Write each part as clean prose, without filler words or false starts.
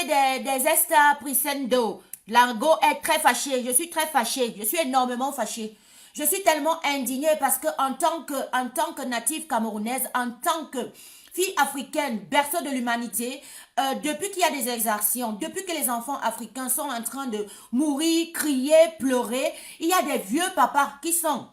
côté des Est Prisendo. L'argot est très fâché. Je suis très fâchée. Je suis énormément fâchée. Je suis tellement indignée parce que en tant que native camerounaise, en tant que fille africaine, berceau de l'humanité, depuis qu'il y a des exactions, depuis que les enfants africains sont en train de mourir, crier, pleurer, il y a des vieux papas qui sont,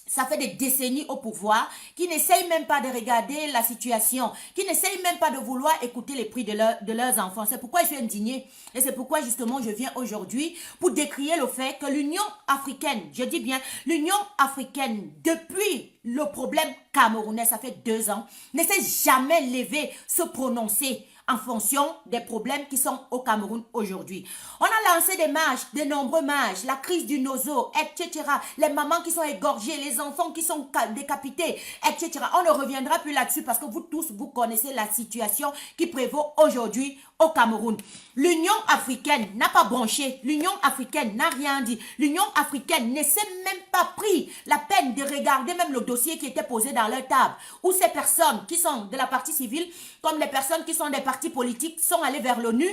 ça fait des décennies au pouvoir, qui n'essayent même pas de regarder la situation, qui n'essayent même pas de vouloir écouter les prix de leurs enfants. C'est pourquoi je suis indignée et c'est pourquoi justement je viens aujourd'hui pour décrier le fait que l'Union africaine, je dis bien l'Union africaine, depuis le problème camerounais, ça fait 2 ans, ne s'est jamais levé se prononcer en fonction des problèmes qui sont au Cameroun aujourd'hui. On a lancé des marches, de nombreux marches, la crise du nozo, etc. Les mamans qui sont égorgées, les enfants qui sont décapités, etc. On ne reviendra plus là-dessus parce que vous tous, vous connaissez la situation qui prévaut aujourd'hui au Cameroun. L'Union africaine n'a pas branché, l'Union africaine n'a rien dit, l'Union africaine ne s'est même pas pris la peine de regarder même le dossier qui était posé dans leur table, où ces personnes qui sont de la partie civile, comme les personnes qui sont des partis politiques, sont allées vers l'ONU,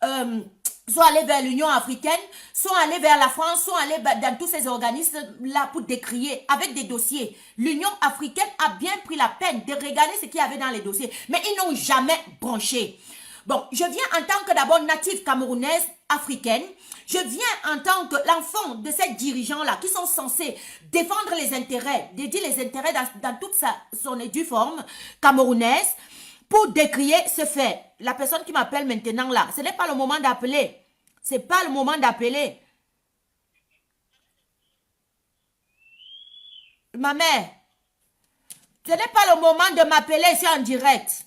sont allés vers l'Union africaine, sont allés vers la France, sont allés dans tous ces organismes-là pour décrier avec des dossiers. L'Union africaine a bien pris la peine de regarder ce qu'il y avait dans les dossiers, mais ils n'ont jamais branché. Bon, je viens en tant que d'abord native camerounaise africaine, je viens en tant que l'enfant de ces dirigeants-là qui sont censés défendre les intérêts, dédier les intérêts dans toute son due forme camerounaise, pour décrier ce fait. La personne qui m'appelle maintenant là, ce n'est pas le moment d'appeler. Ce n'est pas le moment d'appeler. Ma mère, ce n'est pas le moment de m'appeler ici en direct.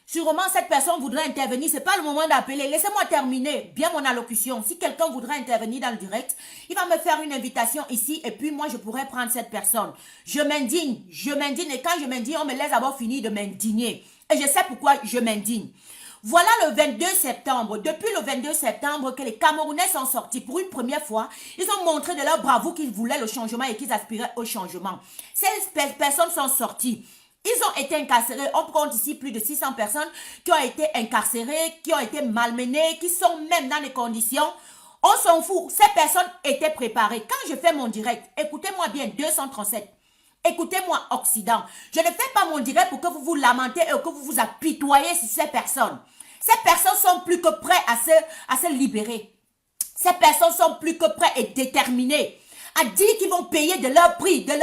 Sûrement, cette personne voudrait intervenir. Ce n'est pas le moment d'appeler. Laissez-moi terminer bien mon allocution. Si quelqu'un voudrait intervenir dans le direct, il va me faire une invitation ici et puis moi, je pourrais prendre cette personne. Je m'indigne. Et quand je m'indigne, on me laisse avoir fini de m'indigner. Et je sais pourquoi je m'indigne. Voilà le 22 septembre. Depuis le 22 septembre que les Camerounais sont sortis pour une première fois, ils ont montré de leur bravoure qu'ils voulaient le changement et qu'ils aspiraient au changement. Ces personnes sont sorties. Ils ont été incarcérés, on compte ici plus de 600 personnes qui ont été incarcérées, qui ont été malmenées, qui sont même dans des conditions. On s'en fout, ces personnes étaient préparées. Quand je fais mon direct, écoutez-moi bien, 237, écoutez-moi Occident. Je ne fais pas mon direct pour que vous vous lamentez et que vous vous apitoyez sur ces personnes. Ces personnes sont plus que prêtes à se libérer. Ces personnes sont plus que prêtes et déterminées à dire qu'ils vont payer de leur prix, de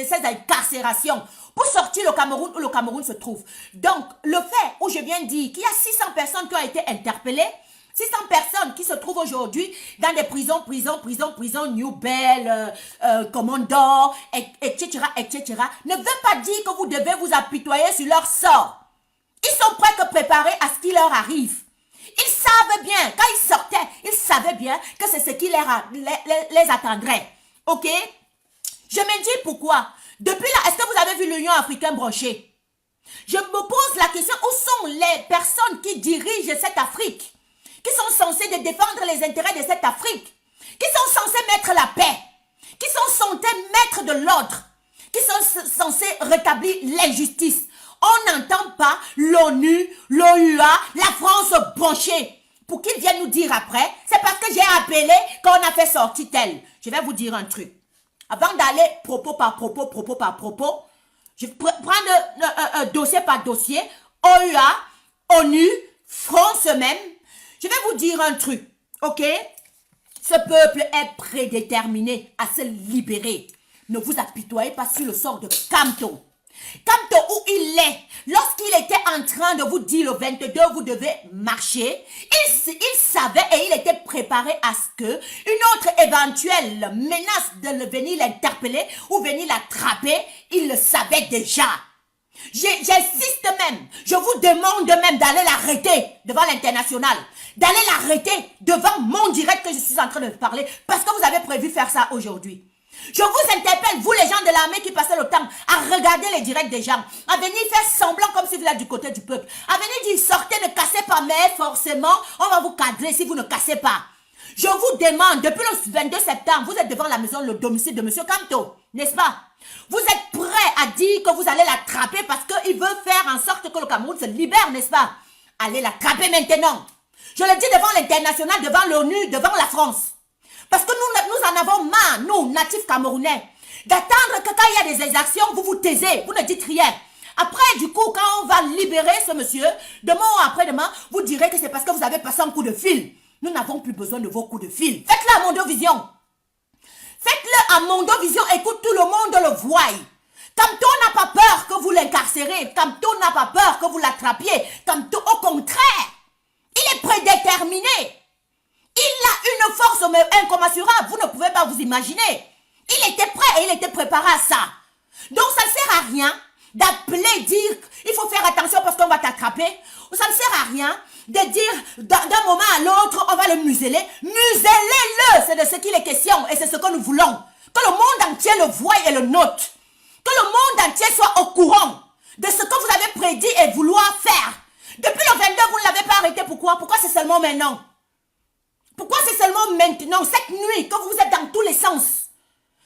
ces incarcérations pour sortir le Cameroun où le Cameroun se trouve. Donc, le fait où je viens de dire qu'il y a 600 personnes qui ont été interpellées, 600 personnes qui se trouvent aujourd'hui dans des prisons, New Bell, Commandant, etc., ne veut pas dire que vous devez vous apitoyer sur leur sort. Ils sont prêts que préparés à ce qui leur arrive. Ils savent bien, quand ils sortaient, ils savaient bien que c'est ce qui les attendrait. Ok? Je me dis pourquoi. Depuis là, est-ce que vous avez vu l'Union africaine branchée? Je me pose la question, où sont les personnes qui dirigent cette Afrique? Qui sont censées de défendre les intérêts de cette Afrique? Qui sont censées mettre la paix? Qui sont censées mettre de l'ordre? Qui sont censées rétablir l'injustice? On n'entend pas l'ONU, l'OUA, la France branchée. Pour qu'ils viennent nous dire après, c'est parce que j'ai appelé qu'on a fait sortir tel. Je vais vous dire un truc. Avant d'aller propos par propos, je prends dossier par dossier, OUA, ONU, France même. Je vais vous dire un truc, ok? Ce peuple est prédéterminé à se libérer. Ne vous apitoyez pas sur le sort de Kamto. Kamto, où il est, lorsqu'il était en train de vous dire le 22, vous devez marcher, il savait et il était préparé à ce que une autre éventuelle menace de venir l'interpeller ou venir l'attraper, il le savait déjà. J'insiste même, je vous demande même d'aller l'arrêter devant l'international, d'aller l'arrêter devant mon direct que je suis en train de parler, parce que vous avez prévu faire ça aujourd'hui. Je vous interpelle, vous les gens de l'armée qui passez le temps à regarder les directs des gens, à venir faire semblant comme si vous êtes du côté du peuple, à venir dire sortez, ne cassez pas, mais forcément, on va vous cadrer si vous ne cassez pas. Je vous demande, depuis le 22 septembre, vous êtes devant la maison, le domicile de M. Kamto, n'est-ce pas? Vous êtes prêts à dire que vous allez l'attraper parce qu'il veut faire en sorte que le Cameroun se libère, n'est-ce pas? Allez l'attraper maintenant. Je le dis devant l'international, devant l'ONU, devant la France. Parce que nous en avons marre, nous, natifs camerounais, d'attendre que quand il y a des exactions, vous vous taisez, vous ne dites rien. Après, du coup, quand on va libérer ce monsieur, demain ou après-demain, vous direz que c'est parce que vous avez passé un coup de fil. Nous n'avons plus besoin de vos coups de fil. Faites-le à Mondovision. Faites-le à Mondovision et que tout le monde le voie. Camto n'a pas peur que vous l'incarcérez. Camto n'a pas peur que vous l'attrapiez. Camto, au contraire, il est prédéterminé. Il a une force incommensurable. Vous ne pouvez pas vous imaginer. Il était prêt et il était préparé à ça. Donc ça ne sert à rien d'appeler, dire il faut faire attention parce qu'on va t'attraper. Ça ne sert à rien de dire d'un moment à l'autre on va le museler. Muselez-le, c'est de ce qu'il est question et c'est ce que nous voulons. Que le monde entier le voie et le note. Que le monde entier soit au courant de ce que vous avez prédit et vouloir faire. Depuis le 22, vous ne l'avez pas arrêté. Pourquoi? Pourquoi c'est seulement maintenant? Pourquoi c'est seulement maintenant, cette nuit, que vous êtes dans tous les sens?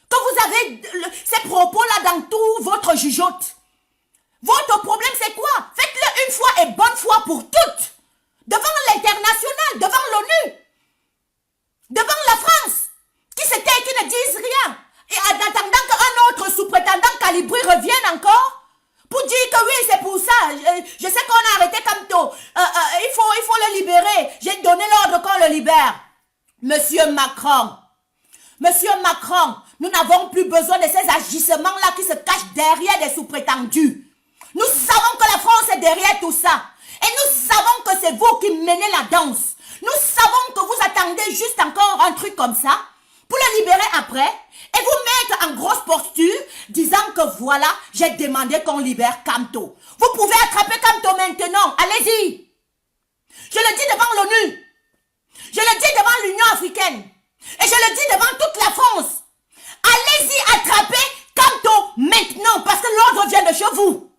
Que vous avez ces propos-là dans tout votre jugeote? Votre problème, c'est quoi? Faites-le une fois et bonne fois pour toutes. Devant l'international, devant l'ONU, devant la France, qui se tait et qui ne disent rien. Et en attendant qu'un autre sous-prétendant Calibri revienne encore, pour dire que oui, c'est pour ça. Je sais qu'on a arrêté Camto. Il faut le libérer. J'ai donné l'ordre qu'on le libère. Monsieur Macron, nous n'avons plus besoin de ces agissements-là qui se cachent derrière des sous-prétendus. Nous savons que la France est derrière tout ça. Et nous savons que c'est vous qui menez la danse. Nous savons que vous attendez juste encore un truc comme ça pour le libérer après et vous mettre en grosse posture disant que voilà, j'ai demandé qu'on libère Camto. Vous pouvez attraper Camto maintenant. Allez-y. Je le dis devant l'ONU. Je le dis devant l'Union africaine. Et je le dis devant toute la France. Allez-y attraper Camto maintenant parce que l'ordre vient de chez vous.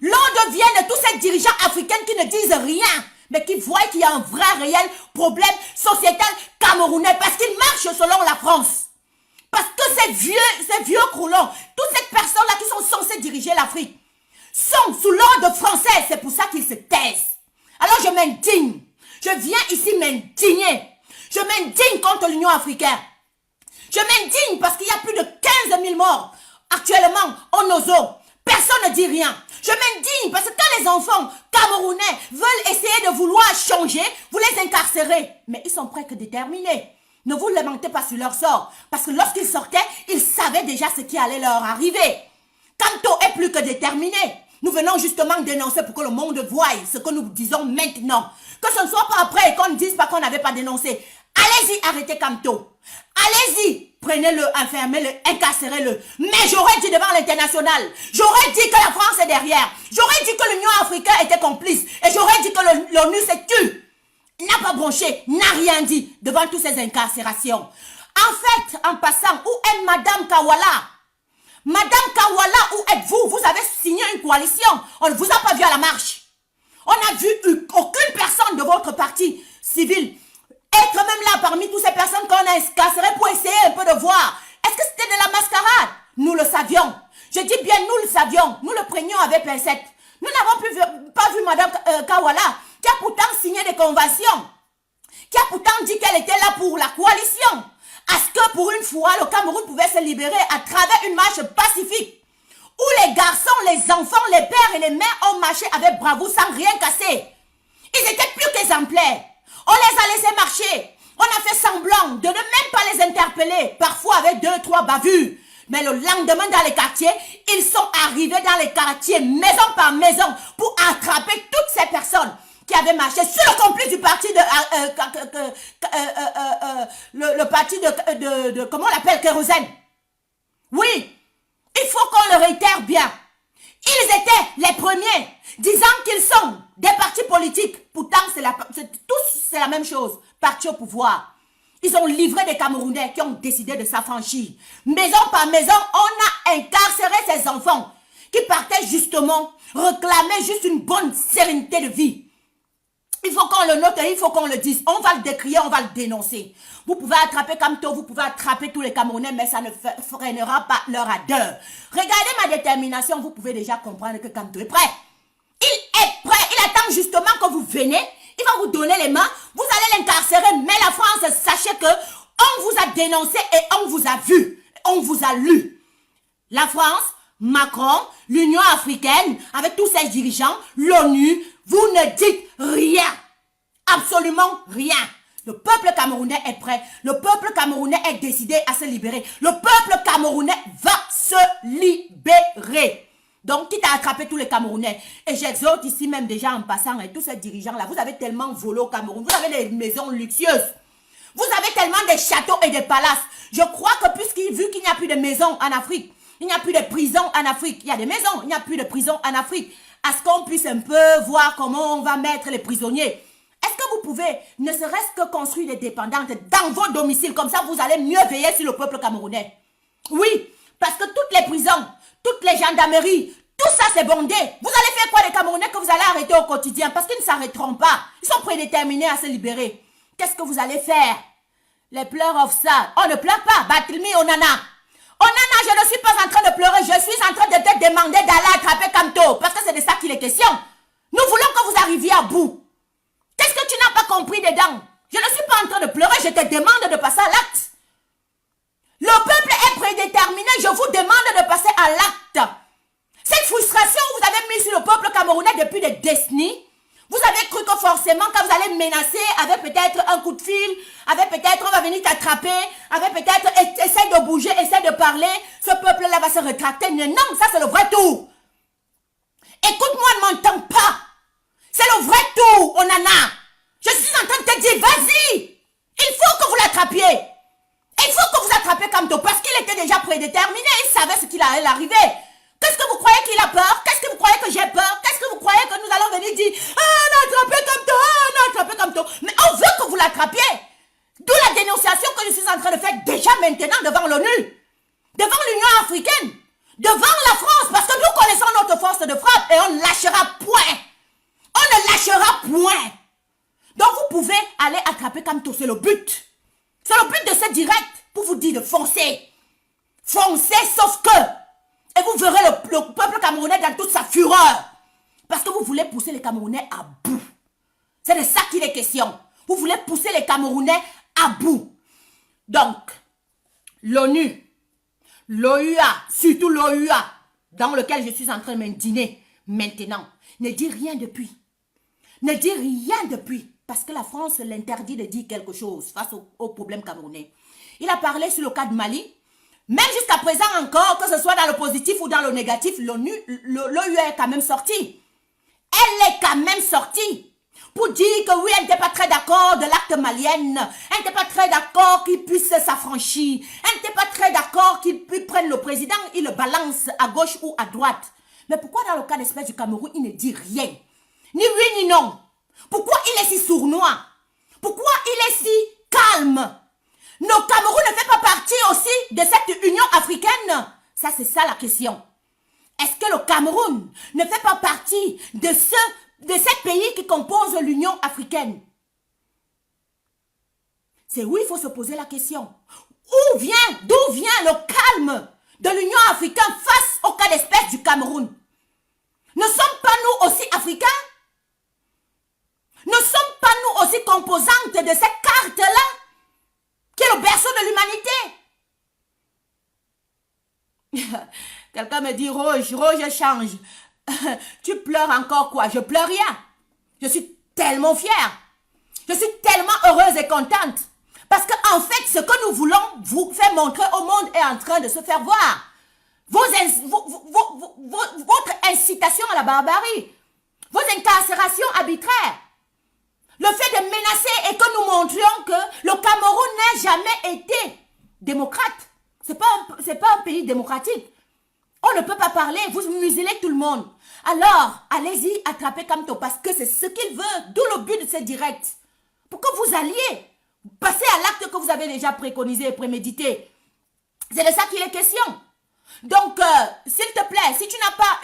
L'ordre vient de tous ces dirigeants africains qui ne disent rien, mais qui voient qu'il y a un vrai réel problème sociétal camerounais parce qu'ils marchent selon la France. Parce que ces vieux croulons, toutes ces personnes-là qui sont censées diriger l'Afrique, sont sous l'ordre français. C'est pour ça qu'ils se taisent. Alors je m'indigne. Je viens ici m'indigner. Je m'indigne contre l'Union africaine. Je m'indigne parce qu'il y a plus de 15 000 morts actuellement en Ozo. Personne ne dit rien. Je m'indigne parce que quand les enfants camerounais veulent essayer de vouloir changer, vous les incarcérez. Mais ils sont prêts que déterminés. Ne vous lamentez pas sur leur sort. Parce que lorsqu'ils sortaient, ils savaient déjà ce qui allait leur arriver. Camto est plus que déterminé. Nous venons justement dénoncer pour que le monde voie ce que nous disons maintenant. Que ce ne soit pas après et qu'on ne dise pas qu'on n'avait pas dénoncé. Allez-y, arrêtez Camto. Allez-y, prenez-le, enfermez-le, incarcérez-le. Mais j'aurais dit devant l'international, j'aurais dit que la France est derrière. J'aurais dit que l'Union africaine était complice. Et j'aurais dit que l'ONU s'est tue. N'a pas bronché, n'a rien dit devant toutes ces incarcérations. En fait, en passant, où est Madame Kawala? Madame Kawala, où êtes-vous? Vous avez signé une coalition. On ne vous a pas vu à la marche. On n'a vu aucune personne de votre parti civil être même là parmi toutes ces personnes qu'on a incarcérées pour essayer un peu de voir. Est-ce que c'était de la mascarade? Nous le savions. Je dis bien nous le savions. Nous le prenions avec pincette. Nous n'avons pas vu Madame Kawala, qui a pourtant signé des conventions, qui a pourtant dit qu'elle était là pour la coalition. Est-ce que pour une fois, le Cameroun pouvait se libérer à travers une marche pacifique, où les garçons, les enfants, les pères et les mères ont marché avec bravoure sans rien casser. Ils étaient plus qu'exemplaires. On les a laissés marcher. On a fait semblant de ne même pas les interpeller, parfois avec 2-3 bavures. Mais le lendemain dans les quartiers, ils sont arrivés dans les quartiers, maison par maison, pour attraper toutes ces personnes qui avaient marché sur le complice du parti le parti de comment on l'appelle, Kérosène. Oui, il faut qu'on le réitère bien. Ils étaient les premiers, disant qu'ils sont des partis politiques. Pourtant, c'est la même chose. Parti au pouvoir. Ils ont livré des Camerounais qui ont décidé de s'affranchir. Maison par maison, on a incarcéré ces enfants qui partaient justement réclamer juste une bonne sérénité de vie. Il faut qu'on le note et il faut qu'on le dise. On va le décrier, on va le dénoncer. Vous pouvez attraper Kamto, vous pouvez attraper tous les Camerounais, mais ça ne freinera pas leur ardeur. Regardez ma détermination, vous pouvez déjà comprendre que Kamto est prêt. Il est prêt, il attend justement que vous venez, il va vous donner les mains, vous allez l'incarcérer, mais la France, sachez que on vous a dénoncé et on vous a vu, on vous a lu. La France, Macron, l'Union africaine, avec tous ses dirigeants, l'ONU, vous ne dites rien. Absolument rien. Le peuple camerounais est prêt. Le peuple camerounais est décidé à se libérer. Le peuple camerounais va se libérer. Donc, quitte à attraper tous les Camerounais. Et j'exhorte ici même déjà en passant, et tous ces dirigeants-là, vous avez tellement volé au Cameroun. Vous avez des maisons luxueuses. Vous avez tellement de châteaux et de palaces. Je crois que vu qu'il n'y a plus de maisons en Afrique, il n'y a plus de prisons en Afrique. Il y a des maisons, il n'y a plus de prisons en Afrique. À ce qu'on puisse un peu voir comment on va mettre les prisonniers. Est-ce que vous pouvez, ne serait-ce que construire des dépendantes dans vos domiciles, comme ça vous allez mieux veiller sur le peuple camerounais? Oui, parce que toutes les prisons, toutes les gendarmeries, tout ça c'est bondé. Vous allez faire quoi les Camerounais que vous allez arrêter au quotidien? Parce qu'ils ne s'arrêteront pas. Ils sont prédéterminés à se libérer. Qu'est-ce que vous allez faire? Les pleurs of ça. On ne pleure pas. Batilmi Onana. Onana, je ne suis pas en train de pleurer. Je suis en train de te demander d'aller attraper Kamto. Parce que c'est de ça qu'il est question. Nous voulons que vous arriviez à bout. Qu'est-ce que tu n'as pas compris dedans? Je ne suis pas en train de pleurer. Je te demande de passer à l'acte. Le peuple est prédéterminé. Je vous demande de passer à l'acte. Cette frustration que vous avez mise sur le peuple camerounais depuis des décennies, vous avez cru que forcément quand vous allez menacer avec peut-être un coup de fil, avec peut-être on va venir t'attraper, avec peut-être essaie de bouger, essaie de parler, ce peuple-là va se rétracter. Non, ça c'est le vrai tour. Écoute-moi, ne m'entends pas. C'est le vrai tour, Onana. Je suis en train de te dire, vas-y. Il faut que vous l'attrapiez. Il faut que vous attrapiez Kamto parce qu'il était déjà prédéterminé. Il savait ce qu'il allait arriver. Qu'est-ce que vous croyez qu'il a peur? Qu'est-ce que vous croyez que j'ai peur? Qu'est-ce que vous croyez que nous allons venir dire? Ah, on a attrapé Kamto, ah, on a attrapé Kamto. Mais on veut que vous l'attrapiez. D'où la dénonciation que je suis en train de faire déjà maintenant devant l'ONU, devant l'Union africaine, devant la France, parce que nous connaissons notre force de frappe et on ne lâchera point. On ne lâchera point. Donc vous pouvez aller attraper Kamto, c'est le but. C'est le but de ce direct pour vous dire de foncer. Foncez, sauf que... Et vous verrez le peuple camerounais dans toute sa fureur. Parce que vous voulez pousser les Camerounais à bout. C'est de ça qu'il est question. Vous voulez pousser les Camerounais à bout. Donc, l'ONU, l'OUA, surtout l'OUA, dans lequel je suis en train de m'indigner maintenant, ne dit rien depuis. Ne dit rien depuis. Parce que la France l'interdit de dire quelque chose face au problème camerounais. Il a parlé sur le cas de Mali. Même jusqu'à présent encore, que ce soit dans le positif ou dans le négatif, l'ONU, l'OUA est quand même sortie. Elle est quand même sortie pour dire que oui, elle n'était pas très d'accord de l'acte malien. Elle n'était pas très d'accord qu'il puisse s'affranchir. Elle n'était pas très d'accord qu'il prenne le président, il le balance à gauche ou à droite. Mais pourquoi dans le cas d'espèce du Cameroun, il ne dit rien? Ni oui ni non. Pourquoi il est si sournois? Pourquoi il est si calme? Le Cameroun ne fait pas partie aussi de cette Union africaine? Ça, c'est ça la question. Est-ce que le Cameroun ne fait pas partie de ces pays qui composent l'Union africaine? C'est où il faut se poser la question. D'où vient le calme de l'Union africaine face au cas d'espèce du Cameroun? Ne sommes pas nous aussi africains? Ne sommes pas nous aussi composantes de cette carte-là qui est le berceau de l'humanité? Quelqu'un me dit, Roge, change. Tu pleures encore quoi? Je pleure rien. Je suis tellement fière. Je suis tellement heureuse et contente. Parce qu'en fait, ce que nous voulons vous faire montrer au monde est en train de se faire voir. Votre incitation à la barbarie. Vos incarcérations arbitraires. Le fait de menacer et que nous montrions que le Cameroun n'a jamais été démocrate. C'est pas un pays démocratique. On ne peut pas parler, vous muselez tout le monde. Alors, allez-y, attrapez Kamto parce que c'est ce qu'il veut. D'où le but de ce direct. Pour que vous alliez passer à l'acte que vous avez déjà préconisé et prémédité. C'est de ça qu'il est question. Donc, s'il te plaît, si tu n'as pas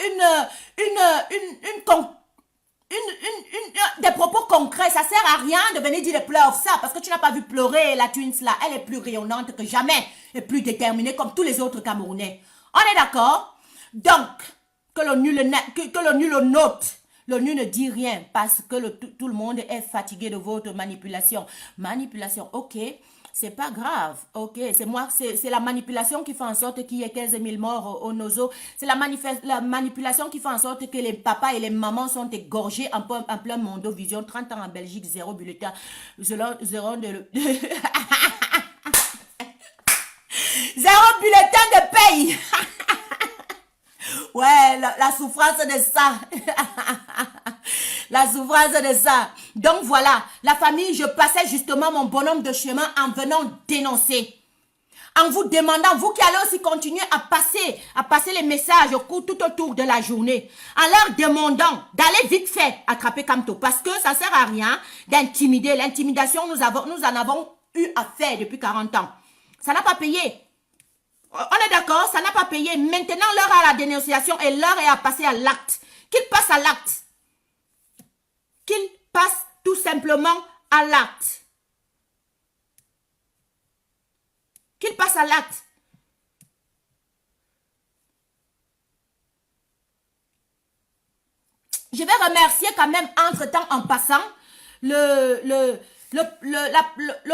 des propos concrets, ça sert à rien de venir dire pleure ça, parce que tu n'as pas vu pleurer la Twins là. Elle est plus rayonnante que jamais, et plus déterminée comme tous les autres Camerounais. On est d'accord? Donc, que l'ONU le note. L'ONU ne dit rien parce que tout le monde est fatigué de votre manipulation. Manipulation, ok. C'est pas grave, ok, c'est la manipulation qui fait en sorte qu'il y ait 15 000 morts au Nozo. C'est la manipulation qui fait en sorte que les papas et les mamans sont égorgés en plein Mondovision. 30 ans en Belgique, zéro bulletin. Zéro bulletin de paye. Ouais, la souffrance de ça. La souffrance de ça. Donc voilà, la famille, je passais justement mon bonhomme de chemin en venant dénoncer. En vous demandant, vous qui allez aussi continuer à passer les messages tout autour de la journée, en leur demandant d'aller vite fait attraper Kamto, parce que ça sert à rien d'intimider. L'intimidation, nous en avons eu à faire depuis 40 ans. Ça n'a pas payé. On est d'accord, ça n'a pas payé. Maintenant, l'heure à la dénonciation et l'heure est à passer à l'acte. Qu'il passe à l'acte. Qu'il passe tout simplement à l'acte. Qu'il passe à l'acte. Je vais remercier quand même entre-temps en passant le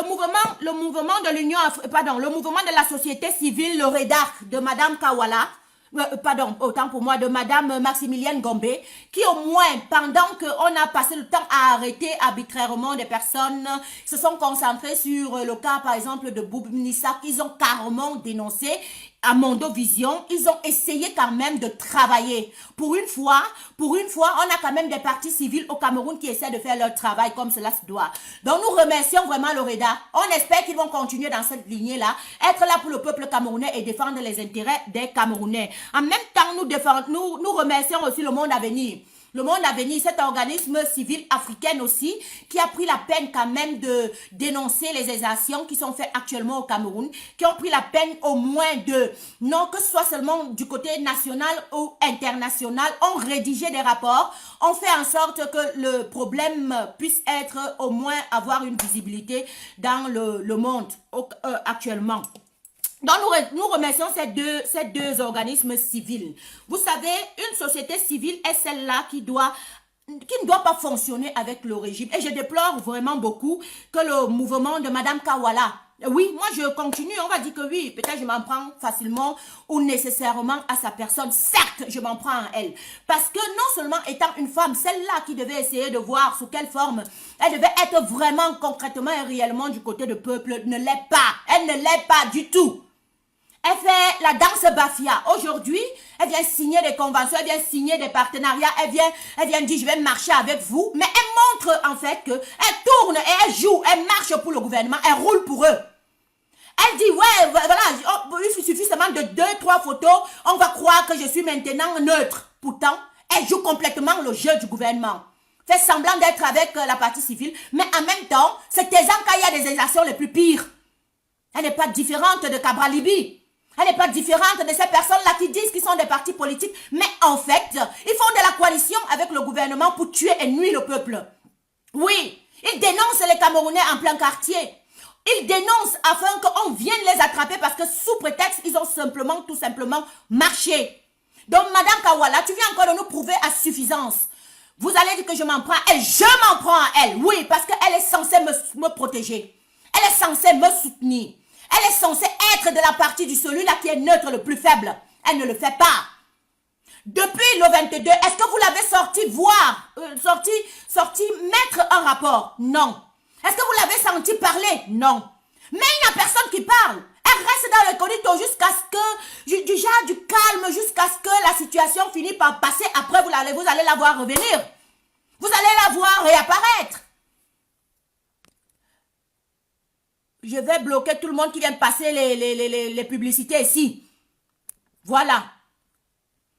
mouvement de l'Union, pardon, le mouvement de la société civile, le REDAC de Madame Kawala, pardon, autant pour moi, de Madame Maximilienne Gombe, qui au moins, pendant qu'on a passé le temps à arrêter arbitrairement des personnes, se sont concentrés sur le cas, par exemple, de Boub Nissa, qu'ils ont carrément dénoncé à Mondovision. Ils ont essayé quand même de travailler. Pour une fois, on a quand même des partis civils au Cameroun qui essaient de faire leur travail comme cela se doit. Donc, nous remercions vraiment le REDA. On espère qu'ils vont continuer dans cette lignée-là, être là pour le peuple camerounais et défendre les intérêts des Camerounais. En même temps, nous remercions aussi le Monde à venir. Le Monde à venir, cet organisme civil africain aussi, qui a pris la peine quand même de dénoncer les exactions qui sont faites actuellement au Cameroun, qui ont pris la peine au moins non que ce soit seulement du côté national ou international, ont rédigé des rapports, ont fait en sorte que le problème puisse être au moins avoir une visibilité dans le monde actuellement. Donc, nous remercions ces deux organismes civils. Vous savez, une société civile est celle-là qui ne doit pas fonctionner avec le régime. Et je déplore vraiment beaucoup que le mouvement de Madame Kawala, oui, moi je continue, on va dire que oui, peut-être je m'en prends facilement ou nécessairement à sa personne. Certes, je m'en prends à elle. Parce que non seulement étant une femme, celle-là qui devait essayer de voir sous quelle forme elle devait être vraiment concrètement et réellement du côté du peuple, ne l'est pas. Elle ne l'est pas du tout. Elle fait la danse Bafia. Aujourd'hui, elle vient signer des conventions, elle vient signer des partenariats, elle vient dire je vais marcher avec vous. Mais elle montre en fait qu'elle tourne et elle joue, elle marche pour le gouvernement, elle roule pour eux. Elle dit ouais, voilà, il suffit seulement de 2-3 photos, on va croire que je suis maintenant neutre. Pourtant, elle joue complètement le jeu du gouvernement. Fait semblant d'être avec la partie civile, mais en même temps, c'est Tézan qu'il y a des exactions les plus pires. Elle n'est pas différente de Cabral Libi. Elle n'est pas différente de ces personnes-là qui disent qu'ils sont des partis politiques. Mais en fait, ils font de la coalition avec le gouvernement pour tuer et nuire le peuple. Oui, ils dénoncent les Camerounais en plein quartier. Ils dénoncent afin qu'on vienne les attraper parce que sous prétexte, ils ont tout simplement marché. Donc, Madame Kawala, tu viens encore de nous prouver à suffisance. Vous allez dire que je m'en prends à elle. Je m'en prends à elle. Oui, parce qu'elle est censée me protéger. Elle est censée me soutenir. Elle est censée être de la partie du celui-là qui est neutre le plus faible. Elle ne le fait pas. Depuis le 22, est-ce que vous l'avez sorti mettre un rapport? Non. Est-ce que vous l'avez senti parler? Non. Mais il n'y a personne qui parle. Elle reste dans le corridor jusqu'à ce que, du calme, jusqu'à ce que la situation finisse par passer. Après, vous allez la voir revenir. Vous allez la voir réapparaître. Je vais bloquer tout le monde qui vient passer les publicités ici. Voilà.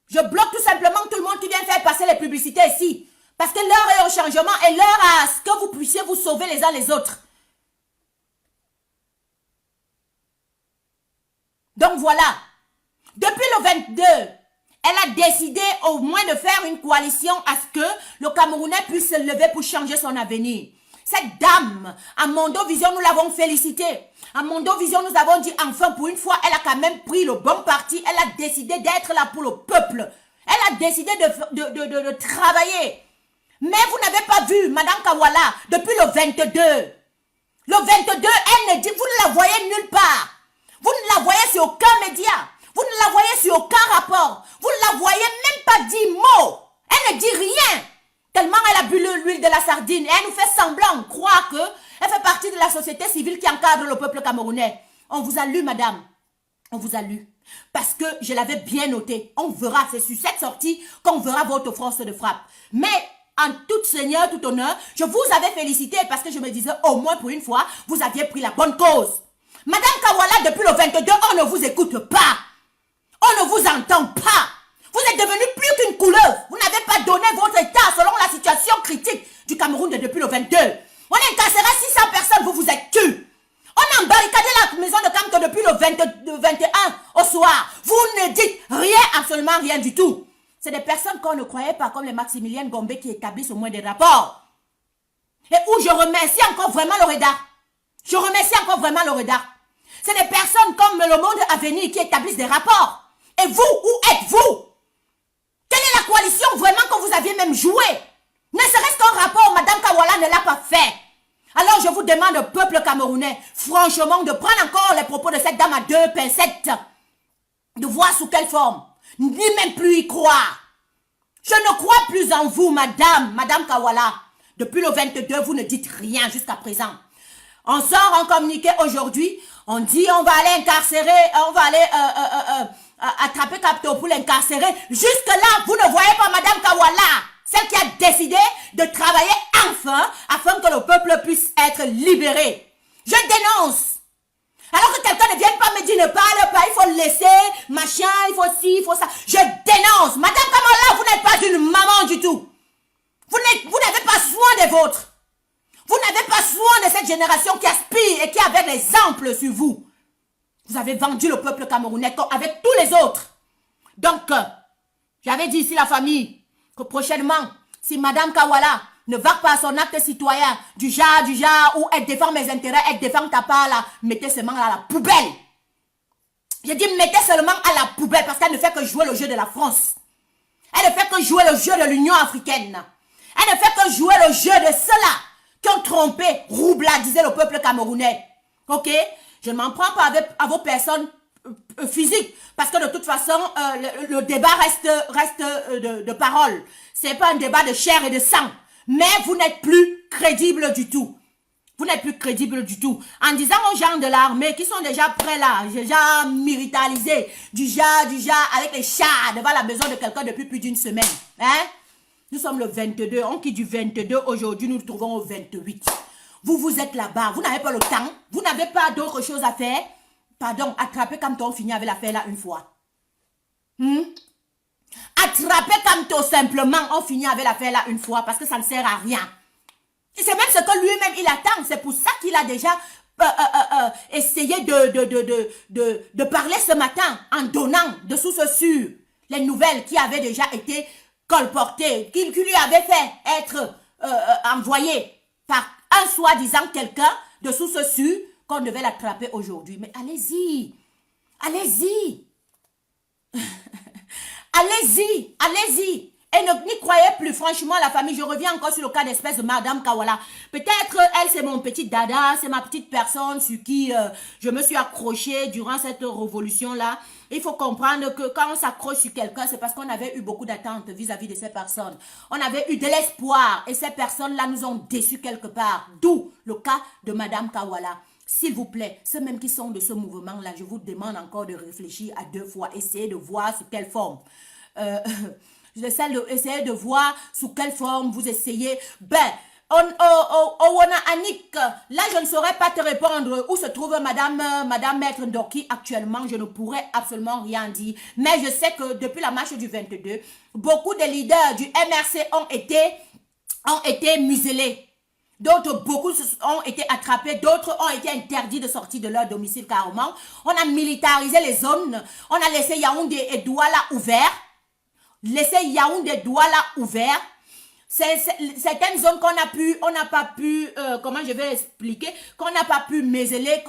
Je bloque tout simplement tout le monde qui vient faire passer les publicités ici. Parce que l'heure est au changement et l'heure à ce que vous puissiez vous sauver les uns les autres. Donc voilà. Depuis le 22, elle a décidé au moins de faire une coalition à ce que le Camerounais puisse se lever pour changer son avenir. Cette dame, à Mondo Vision, nous l'avons félicitée. À Mondo Vision, nous avons dit enfin, pour une fois, elle a quand même pris le bon parti. Elle a décidé d'être là pour le peuple. Elle a décidé de travailler. Mais vous n'avez pas vu, Madame Kawala, depuis le 22. Le 22, elle ne dit, vous ne la voyez nulle part. Vous ne la voyez sur aucun média. Vous ne la voyez sur aucun rapport. Vous ne la voyez même pas dire mot. Elle ne dit rien. Tellement elle a bu l'huile de la sardine. Et elle nous fait semblant croire qu'elle fait partie de la société civile qui encadre le peuple camerounais. On vous a lu, madame. On vous a lu. Parce que je l'avais bien noté. On verra, c'est sur cette sortie qu'on verra votre force de frappe. Mais en toute seigneur, tout honneur, je vous avais félicité parce que je me disais, au moins pour une fois, vous aviez pris la bonne cause. Madame Kawala, depuis le 22, on ne vous écoute pas. On ne vous entend pas. Vous êtes devenu plus qu'une couleuvre. Vous n'avez pas donné votre état selon la situation critique du Cameroun depuis le 22. On a incarcéré 600 personnes, vous vous êtes tués. On a barricadé la maison de Kamto depuis le 21 au soir. Vous ne dites rien, absolument rien du tout. C'est des personnes qu'on ne croyait pas, comme les Maximilien Gombe qui établissent au moins des rapports. Et où je remercie encore vraiment le REDA. Je remercie encore vraiment le REDA. C'est des personnes comme le Monde à venir qui établissent des rapports. Et vous, où êtes-vous? Quelle est la coalition vraiment que vous aviez même joué? Ne serait-ce qu'un rapport, Madame Kawala ne l'a pas fait. Alors je vous demande, peuple camerounais, franchement, de prendre encore les propos de cette dame à deux pincettes. De voir sous quelle forme. Ni même plus y croire. Je ne crois plus en vous, Madame Kawala. Depuis le 22, vous ne dites rien jusqu'à présent. On sort en communiqué aujourd'hui. On dit on va aller incarcérer, on va aller attraper Kamto pour l'incarcérer. Jusque-là, vous ne voyez pas Madame Kawala, celle qui a décidé de travailler enfin afin que le peuple puisse être libéré. Je dénonce. Alors que quelqu'un ne vienne pas me dire ne parle pas, il faut le laisser, machin, il faut ci, il faut ça. Je dénonce. Madame Kawala, vous n'êtes pas une maman du tout. Vous n'avez pas soin des vôtres. Vous n'avez pas soin de cette génération qui aspire et qui avait l'exemple sur vous. Vous avez vendu le peuple camerounais avec tous les autres. Donc, j'avais dit ici la famille que prochainement, si Madame Kawala ne va pas à son acte citoyen du genre, où elle défend mes intérêts, elle défend ta part là, mettez seulement à la poubelle. J'ai dit mettez seulement à la poubelle parce qu'elle ne fait que jouer le jeu de la France. Elle ne fait que jouer le jeu de l'Union africaine. Elle ne fait que jouer le jeu de ceux-là qui ont trompé, roubladisé le peuple camerounais. Ok? Je ne m'en prends pas à vos personnes physiques. Parce que de toute façon, le débat reste de parole. Ce n'est pas un débat de chair et de sang. Mais vous n'êtes plus crédible du tout. Vous n'êtes plus crédible du tout. En disant aux gens de l'armée qui sont déjà prêts là, déjà militarisés, du genre, avec les chars devant la maison de quelqu'un depuis plus d'une semaine. Hein? Nous sommes le 22, on quitte du 22, aujourd'hui nous nous trouvons au 28. Vous êtes là-bas, vous n'avez pas le temps, vous n'avez pas d'autre chose à faire. Pardon, attraper Kamto, on finit avec l'affaire là une fois. Attraper Kamto simplement, on finit avec l'affaire là une fois parce que ça ne sert à rien. Et c'est même ce que lui-même il attend, c'est pour ça qu'il a déjà essayé de parler ce matin en donnant de sources sûres les nouvelles qui avaient déjà été colporté, qui lui avait fait être envoyé par un soi-disant quelqu'un de source sûre qu'on devait l'attraper aujourd'hui. Mais allez-y, allez-y, allez-y, allez-y. Et n'y croyez plus, franchement, la famille. Je reviens encore sur le cas d'espèce de Madame Kawala. Peut-être, elle, c'est mon petit dada, c'est ma petite personne sur qui je me suis accrochée durant cette révolution-là. Il faut comprendre que quand on s'accroche sur quelqu'un, c'est parce qu'on avait eu beaucoup d'attentes vis-à-vis de ces personnes. On avait eu de l'espoir et ces personnes-là nous ont déçus quelque part. D'où le cas de Madame Kawala. S'il vous plaît, ceux même qui sont de ce mouvement-là, je vous demande encore de réfléchir à deux fois. Essayez de voir sous quelle forme. J'essaie d'essayer de voir sous quelle forme vous essayez. Owana Annick, là je ne saurais pas te répondre où se trouve Madame Maître Ndoki actuellement, je ne pourrais absolument rien dire. Mais je sais que depuis la marche du 22, beaucoup de leaders du MRC ont été muselés. D'autres, beaucoup ont été attrapés, d'autres ont été interdits de sortir de leur domicile carrément. On a militarisé les zones, on a laissé Yaoundé et Douala ouverts. Laissez Yaoundé Douala ouvert. certaines zones on n'a pas pu, comment je vais expliquer, qu'on n'a pas pu museler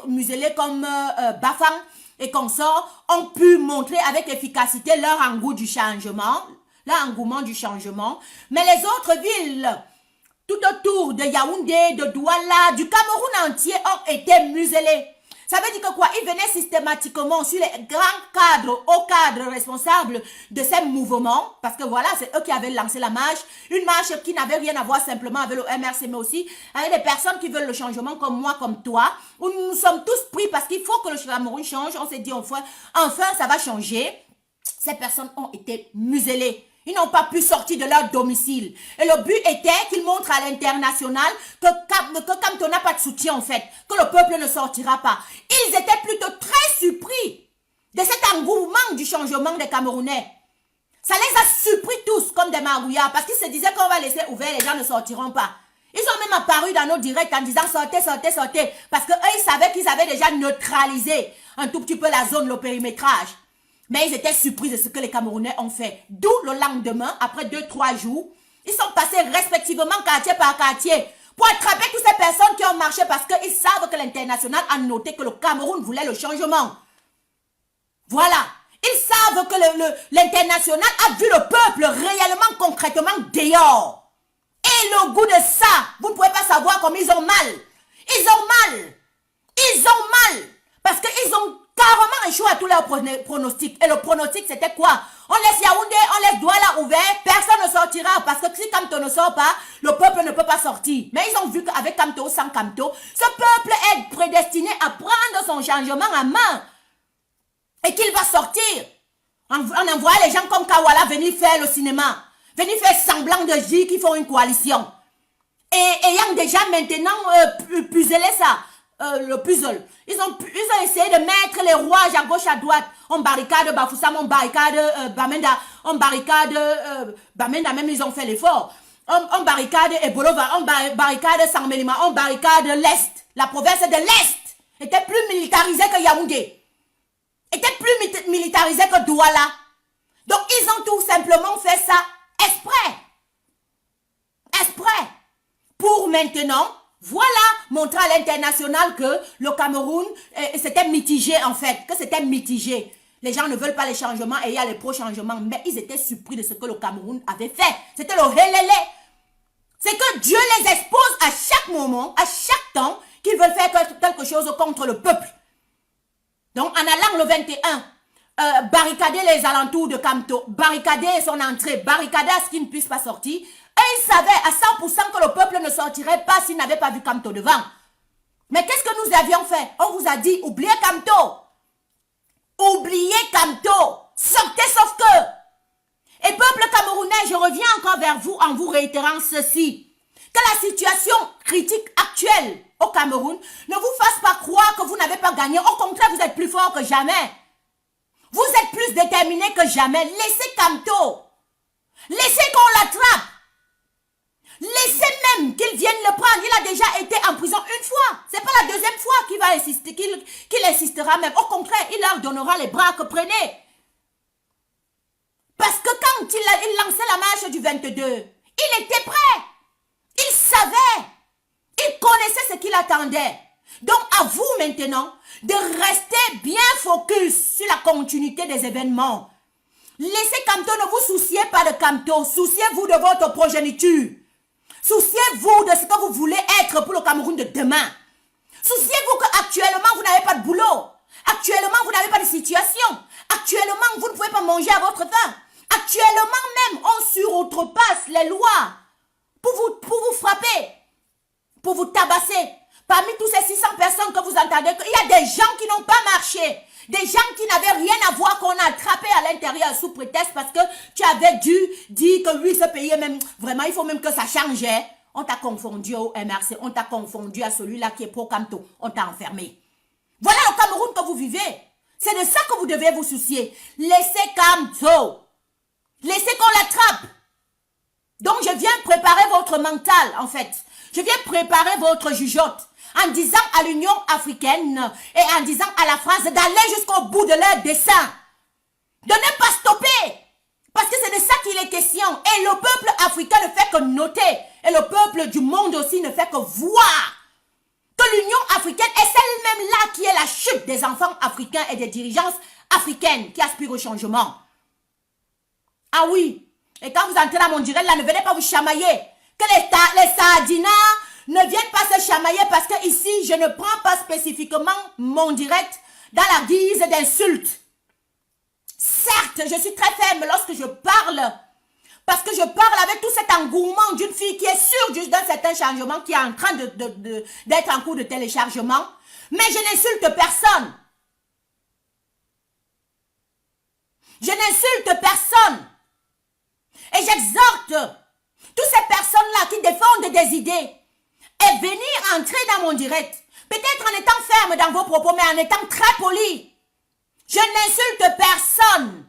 comme Bafang et consorts, ont pu montrer avec efficacité leur engouement du changement. Mais les autres villes, tout autour de Yaoundé, de Douala, du Cameroun entier, ont été muselées. Ça veut dire que quoi? Ils venaient systématiquement sur les grands cadres, hauts cadres responsables de ces mouvements, parce que voilà, c'est eux qui avaient lancé la marche, une marche qui n'avait rien à voir simplement avec le MRC, mais aussi avec des personnes qui veulent le changement comme moi, comme toi, où nous sommes tous pris parce qu'il faut que le Cameroun change. On s'est dit enfin, ça va changer. Ces personnes ont été muselées. Ils n'ont pas pu sortir de leur domicile. Et le but était qu'ils montrent à l'international que Kamto n'a pas de soutien en fait, que le peuple ne sortira pas. Ils étaient plutôt très surpris de cet engouement du changement des Camerounais. Ça les a surpris tous comme des margouillards parce qu'ils se disaient qu'on va laisser ouvert, les gens ne sortiront pas. Ils ont même apparu dans nos directs en disant sortez, sortez, sortez. Parce qu'eux, ils savaient qu'ils avaient déjà neutralisé un tout petit peu la zone, le périmétrage. Mais ils étaient surpris de ce que les Camerounais ont fait. D'où le lendemain, après 2-3 jours, ils sont passés respectivement quartier par quartier pour attraper toutes ces personnes qui ont marché parce qu'ils savent que l'international a noté que le Cameroun voulait le changement. Voilà. Ils savent que l'international a vu le peuple réellement, concrètement dehors. Et le goût de ça, vous ne pouvez pas savoir comme ils ont mal. Ils ont mal. Ils ont mal. Parce qu'ils ont carrément échoué à tous leurs pronostics. Et le pronostic, c'était quoi? On laisse Yaoundé, on laisse Douala ouvert, personne ne sortira. Parce que si Kamto ne sort pas, le peuple ne peut pas sortir. Mais ils ont vu qu'avec Kamto ou sans Kamto, ce peuple est prédestiné à prendre son changement en main. Et qu'il va sortir. On envoie les gens comme Kawala venir faire le cinéma. Venir faire semblant de dire qu'ils font une coalition. Et ayant déjà maintenant puzzlé ça. Le puzzle. Ils ont essayé de mettre les rouages à gauche, à droite. On barricade Bafoussam, on barricade Bamenda, on barricade Bamenda, même ils ont fait l'effort. On barricade Ebolova, on barricade Sangmelima, on barricade l'Est. La province de l'Est était plus militarisée que Yaoundé. Était plus militarisée que Douala. Donc ils ont tout simplement fait ça exprès. Exprès. Pour maintenant... Voilà, montrer à l'international que le Cameroun, c'était mitigé en fait, que c'était mitigé. Les gens ne veulent pas les changements et il y a les pro-changements, mais ils étaient surpris de ce que le Cameroun avait fait. C'était le hélélé. C'est que Dieu les expose à chaque moment, à chaque temps, qu'ils veulent faire quelque chose contre le peuple. Donc en allant le 21, barricader les alentours de Kamto, barricader son entrée, barricader à ce qu'il ne puisse pas sortir, et ils savaient à 100% que le peuple ne sortirait pas s'il n'avait pas vu Kamto devant. Mais qu'est-ce que nous avions fait? On vous a dit, oubliez Kamto. Oubliez Kamto. Sortez sauf que. Et peuple camerounais, je reviens encore vers vous en vous réitérant ceci. Que la situation critique actuelle au Cameroun ne vous fasse pas croire que vous n'avez pas gagné. Au contraire, vous êtes plus fort que jamais. Vous êtes plus déterminé que jamais. Laissez Kamto. Laissez qu'on l'attrape. Laissez même qu'il vienne le prendre. Il a déjà été en prison une fois. C'est pas la deuxième fois qu'il va insister, qu'il insistera même. Au contraire, il leur donnera les bras que prenez. Parce que quand il lançait la marche du 22, il était prêt. Il savait. Il connaissait ce qu'il attendait. Donc à vous maintenant de rester bien focus sur la continuité des événements. Laissez Kamto, ne vous souciez pas de Kamto. Souciez-vous de votre progéniture. Souciez-vous de ce que vous voulez être pour le Cameroun de demain. Souciez-vous qu'actuellement, vous n'avez pas de boulot. Actuellement, vous n'avez pas de situation. Actuellement, vous ne pouvez pas manger à votre faim. Actuellement même, on suroutrepasse les lois pour vous frapper, pour vous tabasser. Parmi tous ces 600 personnes que vous entendez, il y a des gens qui n'ont pas marché. Des gens qui n'avaient rien à voir qu'on a attrapé à l'intérieur sous prétexte parce que tu avais dû dire que oui, ce pays est même, vraiment, il faut même que ça change. On t'a confondu au MRC, on t'a confondu à celui-là qui est pro-Kamto, on t'a enfermé. Voilà le Cameroun que vous vivez. C'est de ça que vous devez vous soucier. Laissez Kamto. Laissez qu'on l'attrape. Donc je viens préparer votre mental en fait. Je viens préparer votre jugeote. En disant à l'Union africaine et en disant à la France d'aller jusqu'au bout de leur dessein. De ne pas stopper. Parce que c'est de ça qu'il est question. Et le peuple africain ne fait que noter. Et le peuple du monde aussi ne fait que voir que l'Union africaine est celle-même là qui est la chute des enfants africains et des dirigeances africaines qui aspirent au changement. Ah oui. Et quand vous entrez dans mon direct, là, ne venez pas vous chamailler. Que les Saadina ne viennent pas se chamailler parce que ici, je ne prends pas spécifiquement mon direct dans la guise d'insulte. Certes, je suis très ferme lorsque je parle, parce que je parle avec tout cet engouement d'une fille qui est sûre juste d'un certain changement, qui est en train d'être en cours de téléchargement, mais je n'insulte personne. Je n'insulte personne. Et j'exhorte toutes ces personnes-là qui défendent des idées et venir entrer dans mon direct, peut-être en étant ferme dans vos propos, mais en étant très poli. Je n'insulte personne.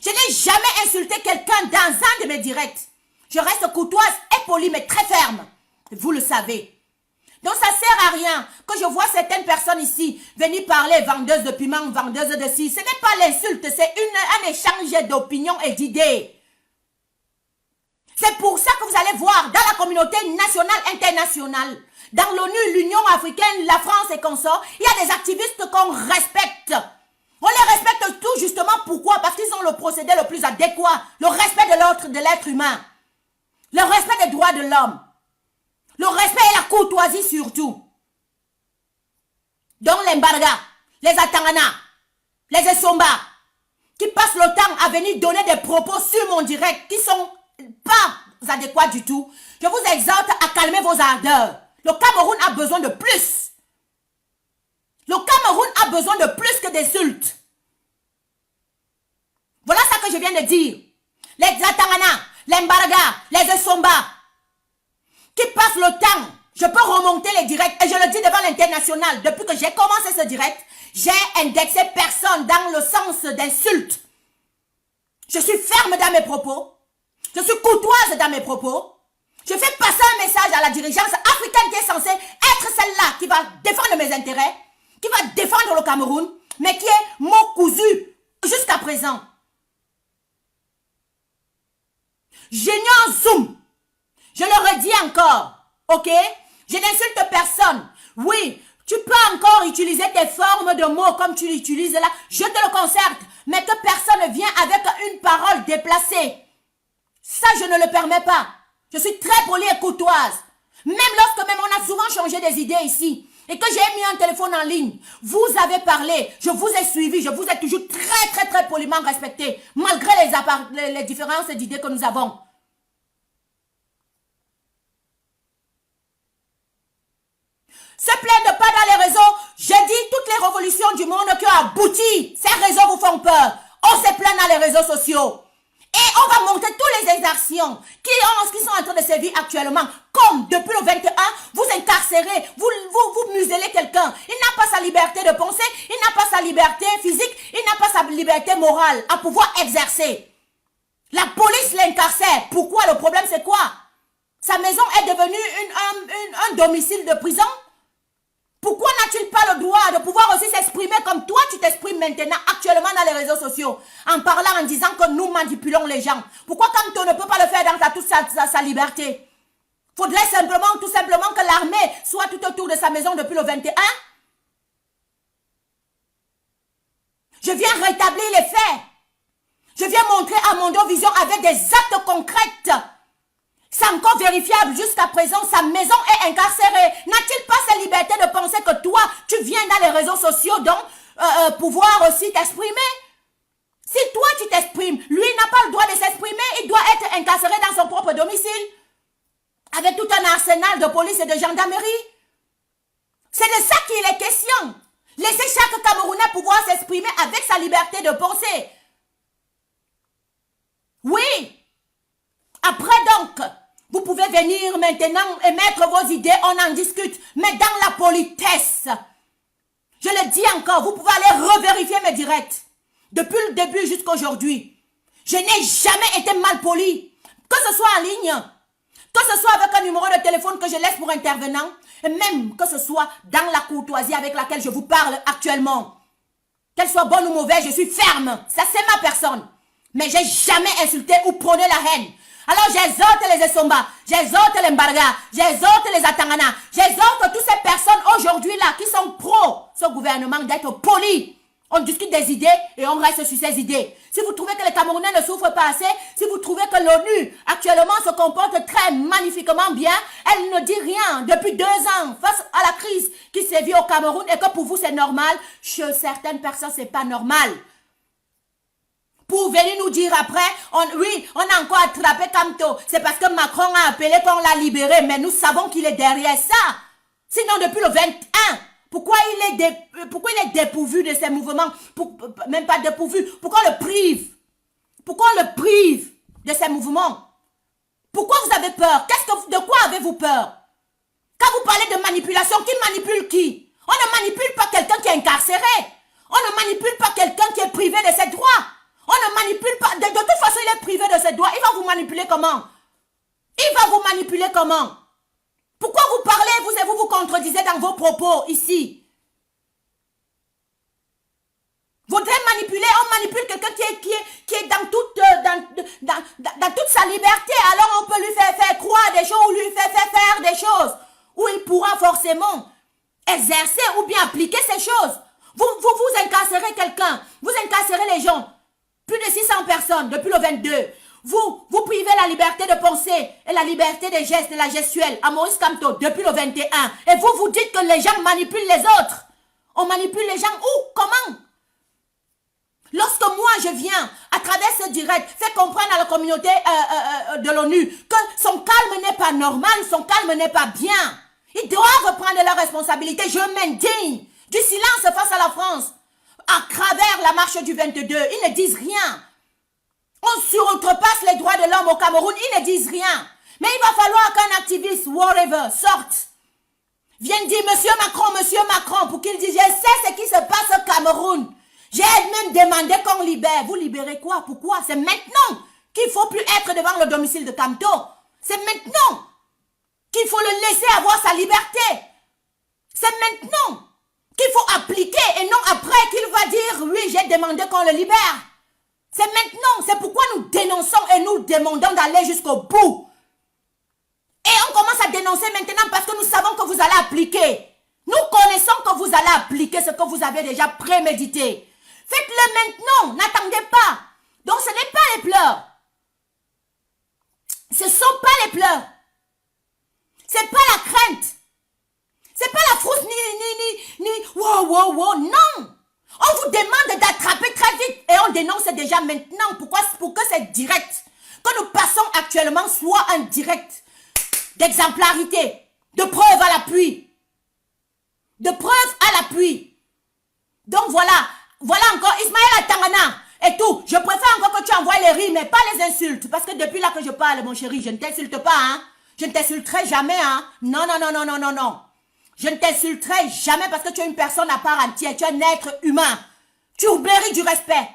Je n'ai jamais insulté quelqu'un dans un de mes directs. Je reste courtoise et polie, mais très ferme. Vous le savez. Donc ça sert à rien que je vois certaines personnes ici venir parler vendeuse de piment, vendeuse de ci. Ce n'est pas l'insulte, c'est un échange d'opinions et d'idées. C'est pour ça que vous allez voir dans la communauté nationale, internationale, dans l'ONU, l'Union africaine, la France et consorts, il y a des activistes qu'on respecte. On les respecte tout justement pourquoi? Parce qu'ils ont le procédé le plus adéquat, le respect de l'autre, de l'être humain, le respect des droits de l'homme, le respect et la courtoisie surtout. Donc les Mbarga, les Atangana, les Essomba, qui passent le temps à venir donner des propos sur mon direct qui sont pas adéquats du tout, je vous exhorte à calmer vos ardeurs. Le Cameroun a besoin de plus. Le Cameroun a besoin de plus que d'insultes. Voilà ce que je viens de dire. Les Atangana, les Mbarga, les Essomba, qui passent le temps, je peux remonter les directs, et je le dis devant l'international, depuis que j'ai commencé ce direct, j'ai indexé personne dans le sens d'insulte. Je suis ferme dans mes propos, je suis courtoise dans mes propos, je fais passer un message à la dirigeance africaine qui est censée être celle-là qui va défendre mes intérêts, qui va défendre le Cameroun, mais qui est mon cousu jusqu'à présent. Génial Zoom, je le redis encore, ok? Je n'insulte personne. Oui, tu peux encore utiliser tes formes de mots comme tu l'utilises là, je te le concerte, mais que personne ne vient avec une parole déplacée. Ça, je ne le permets pas. Je suis très polie et courtoise. Même lorsque même on a souvent changé des idées ici, et que j'ai mis un téléphone en ligne, vous avez parlé, je vous ai suivi, je vous ai toujours très poliment respecté, malgré les différences d'idées que nous avons. Se plaindre pas dans les réseaux, je dis toutes les révolutions du monde qui ont abouti, ces réseaux vous font peur. On se plaint dans les réseaux sociaux. Et on va montrer toutes les exactions qui sont en train de sévir actuellement. Comme depuis le 21, vous incarcérez, vous muselez quelqu'un. Il n'a pas sa liberté de penser, il n'a pas sa liberté physique, il n'a pas sa liberté morale à pouvoir exercer. La police l'incarcère. Pourquoi? Le problème c'est quoi? Sa maison est devenue un domicile de prison? Pourquoi n'a-t-il pas le droit de pouvoir aussi s'exprimer comme toi tu t'exprimes maintenant actuellement dans les réseaux sociaux en parlant, en disant que nous manipulons les gens? Pourquoi quand on ne peut pas le faire dans toute sa liberté? Faudrait tout simplement que l'armée soit tout autour de sa maison depuis le 21? Je viens rétablir les faits. Je viens montrer à Mondovision avec des actes concrets. C'est encore vérifiable jusqu'à présent, sa maison est incarcérée. N'a-t-il pas cette liberté de penser que toi, tu viens dans les réseaux sociaux donc pouvoir aussi t'exprimer? Si toi tu t'exprimes, lui n'a pas le droit de s'exprimer, il doit être incarcéré dans son propre domicile. Avec tout un arsenal de police et de gendarmerie. C'est de ça qu'il est question. Laissez chaque Camerounais pouvoir s'exprimer avec sa liberté de penser. Oui. Après donc, vous pouvez venir maintenant et mettre vos idées, on en discute, mais dans la politesse. Je le dis encore, vous pouvez aller revérifier mes directs. Depuis le début jusqu'à aujourd'hui, je n'ai jamais été mal poli. Que ce soit en ligne, que ce soit avec un numéro de téléphone que je laisse pour intervenant, et même que ce soit dans la courtoisie avec laquelle je vous parle actuellement. Qu'elle soit bonne ou mauvaise, je suis ferme. Ça, c'est ma personne. Mais j'ai jamais insulté ou prôné la haine. Alors j'exhorte les Essomba, j'exhorte les Mbarga, j'exhorte les Atangana, j'exhorte toutes ces personnes aujourd'hui là qui sont pro ce gouvernement d'être polis. On discute des idées et on reste sur ces idées. Si vous trouvez que les Camerounais ne souffrent pas assez, si vous trouvez que l'ONU actuellement se comporte très magnifiquement bien, elle ne dit rien depuis 2 ans face à la crise qui sévit au Cameroun et que pour vous c'est normal, chez certaines personnes c'est pas normal. Pour venir nous dire après, oui, on a encore attrapé Kamto. C'est parce que Macron a appelé qu'on l'a libéré. Mais nous savons qu'il est derrière ça. Sinon, depuis le 21, pourquoi il est dépourvu de ces mouvements? Même pas dépourvu. Pourquoi on le prive? Pourquoi on le prive de ces mouvements? Pourquoi vous avez peur? De quoi avez-vous peur? Quand vous parlez de manipulation, qui manipule qui? On ne manipule pas quelqu'un qui est incarcéré. On ne manipule pas quelqu'un qui est privé de ses droits. On ne manipule pas. De toute façon, il est privé de ses droits. Il va vous manipuler comment? Il va vous manipuler comment? Pourquoi vous parlez, vous contredisez dans vos propos ici? Vous devez manipuler, on manipule quelqu'un qui est dans toute sa liberté. Alors on peut lui faire croire des choses ou lui faire des choses où il pourra forcément exercer ou bien appliquer ces choses. Vous incarcérez quelqu'un, vous incarcérez les gens. Plus de 600 personnes depuis le 22. Vous privez la liberté de penser et la liberté des gestes, de la gestuelle à Maurice Kamto depuis le 21. Et vous dites que les gens manipulent les autres. On manipule les gens où? Comment? Lorsque moi je viens, à travers ce direct, faire comprendre à la communauté de l'ONU que son calme n'est pas normal, son calme n'est pas bien. Ils doivent prendre leurs responsabilités. Je m'indigne du silence face à la France. À travers la marche du 22, ils ne disent rien. On surpasse les droits de l'homme au Cameroun, ils ne disent rien. Mais il va falloir qu'un activiste, whatever, sorte. Vienne dire, Monsieur Macron, pour qu'il dise, je sais ce qui se passe au Cameroun. J'ai même demandé qu'on libère. Vous libérez quoi? Pourquoi? C'est maintenant qu'il ne faut plus être devant le domicile de Kamto. C'est maintenant qu'il faut le laisser avoir sa liberté. C'est maintenant qu'il faut appliquer et non après qu'il va dire, oui, j'ai demandé qu'on le libère. C'est maintenant, c'est pourquoi nous dénonçons et nous demandons d'aller jusqu'au bout. Et on commence à dénoncer maintenant parce que nous savons que vous allez appliquer. Nous connaissons que vous allez appliquer ce que vous avez déjà prémédité. Faites-le maintenant, n'attendez pas. Donc ce n'est pas les pleurs. Ce ne sont pas les pleurs. Ce n'est pas la crainte. C'est pas la frousse ni wow, non. On vous demande d'attraper très vite et on dénonce déjà maintenant. Pourquoi? Pour que c'est direct. Que nous passons actuellement soit un direct d'exemplarité, de preuve à l'appui. De preuve à l'appui. Donc voilà encore Ismaël Atangana et tout. Je préfère encore que tu envoies les rires mais pas les insultes. Parce que depuis là que je parle mon chéri, je ne t'insulte pas. Hein. Je ne t'insulterai jamais. Hein. Non. Je ne t'insulterai jamais parce que tu es une personne à part entière. Tu es un être humain. Tu mérites du respect.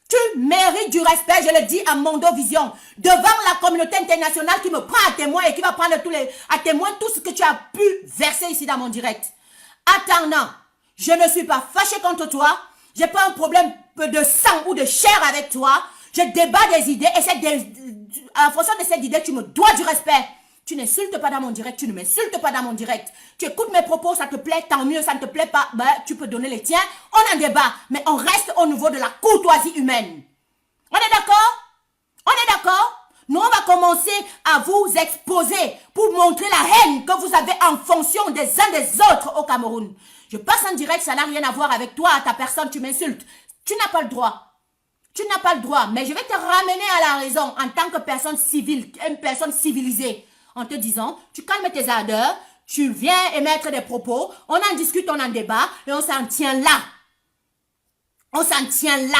Tu mérites du respect, je le dis à Mondo Vision. Devant la communauté internationale qui me prend à témoin et qui va prendre à témoin tout ce que tu as pu verser ici dans mon direct. Attends, je ne suis pas fâché contre toi. Je n'ai pas un problème de sang ou de chair avec toi. Je débat des idées et en fonction de ces idées, tu me dois du respect. Tu n'insultes pas dans mon direct, tu ne m'insultes pas dans mon direct. Tu écoutes mes propos, ça te plaît, tant mieux, ça ne te plaît pas, ben, tu peux donner les tiens. On en débat, mais on reste au niveau de la courtoisie humaine. On est d'accord? On est d'accord? Nous, on va commencer à vous exposer pour montrer la haine que vous avez en fonction des uns des autres au Cameroun. Je passe en direct, ça n'a rien à voir avec toi, ta personne, tu m'insultes. Tu n'as pas le droit. Tu n'as pas le droit, mais je vais te ramener à la raison en tant que personne civile, une personne civilisée. En te disant, tu calmes tes ardeurs, tu viens émettre des propos, on en discute, on en débat, et on s'en tient là. On s'en tient là.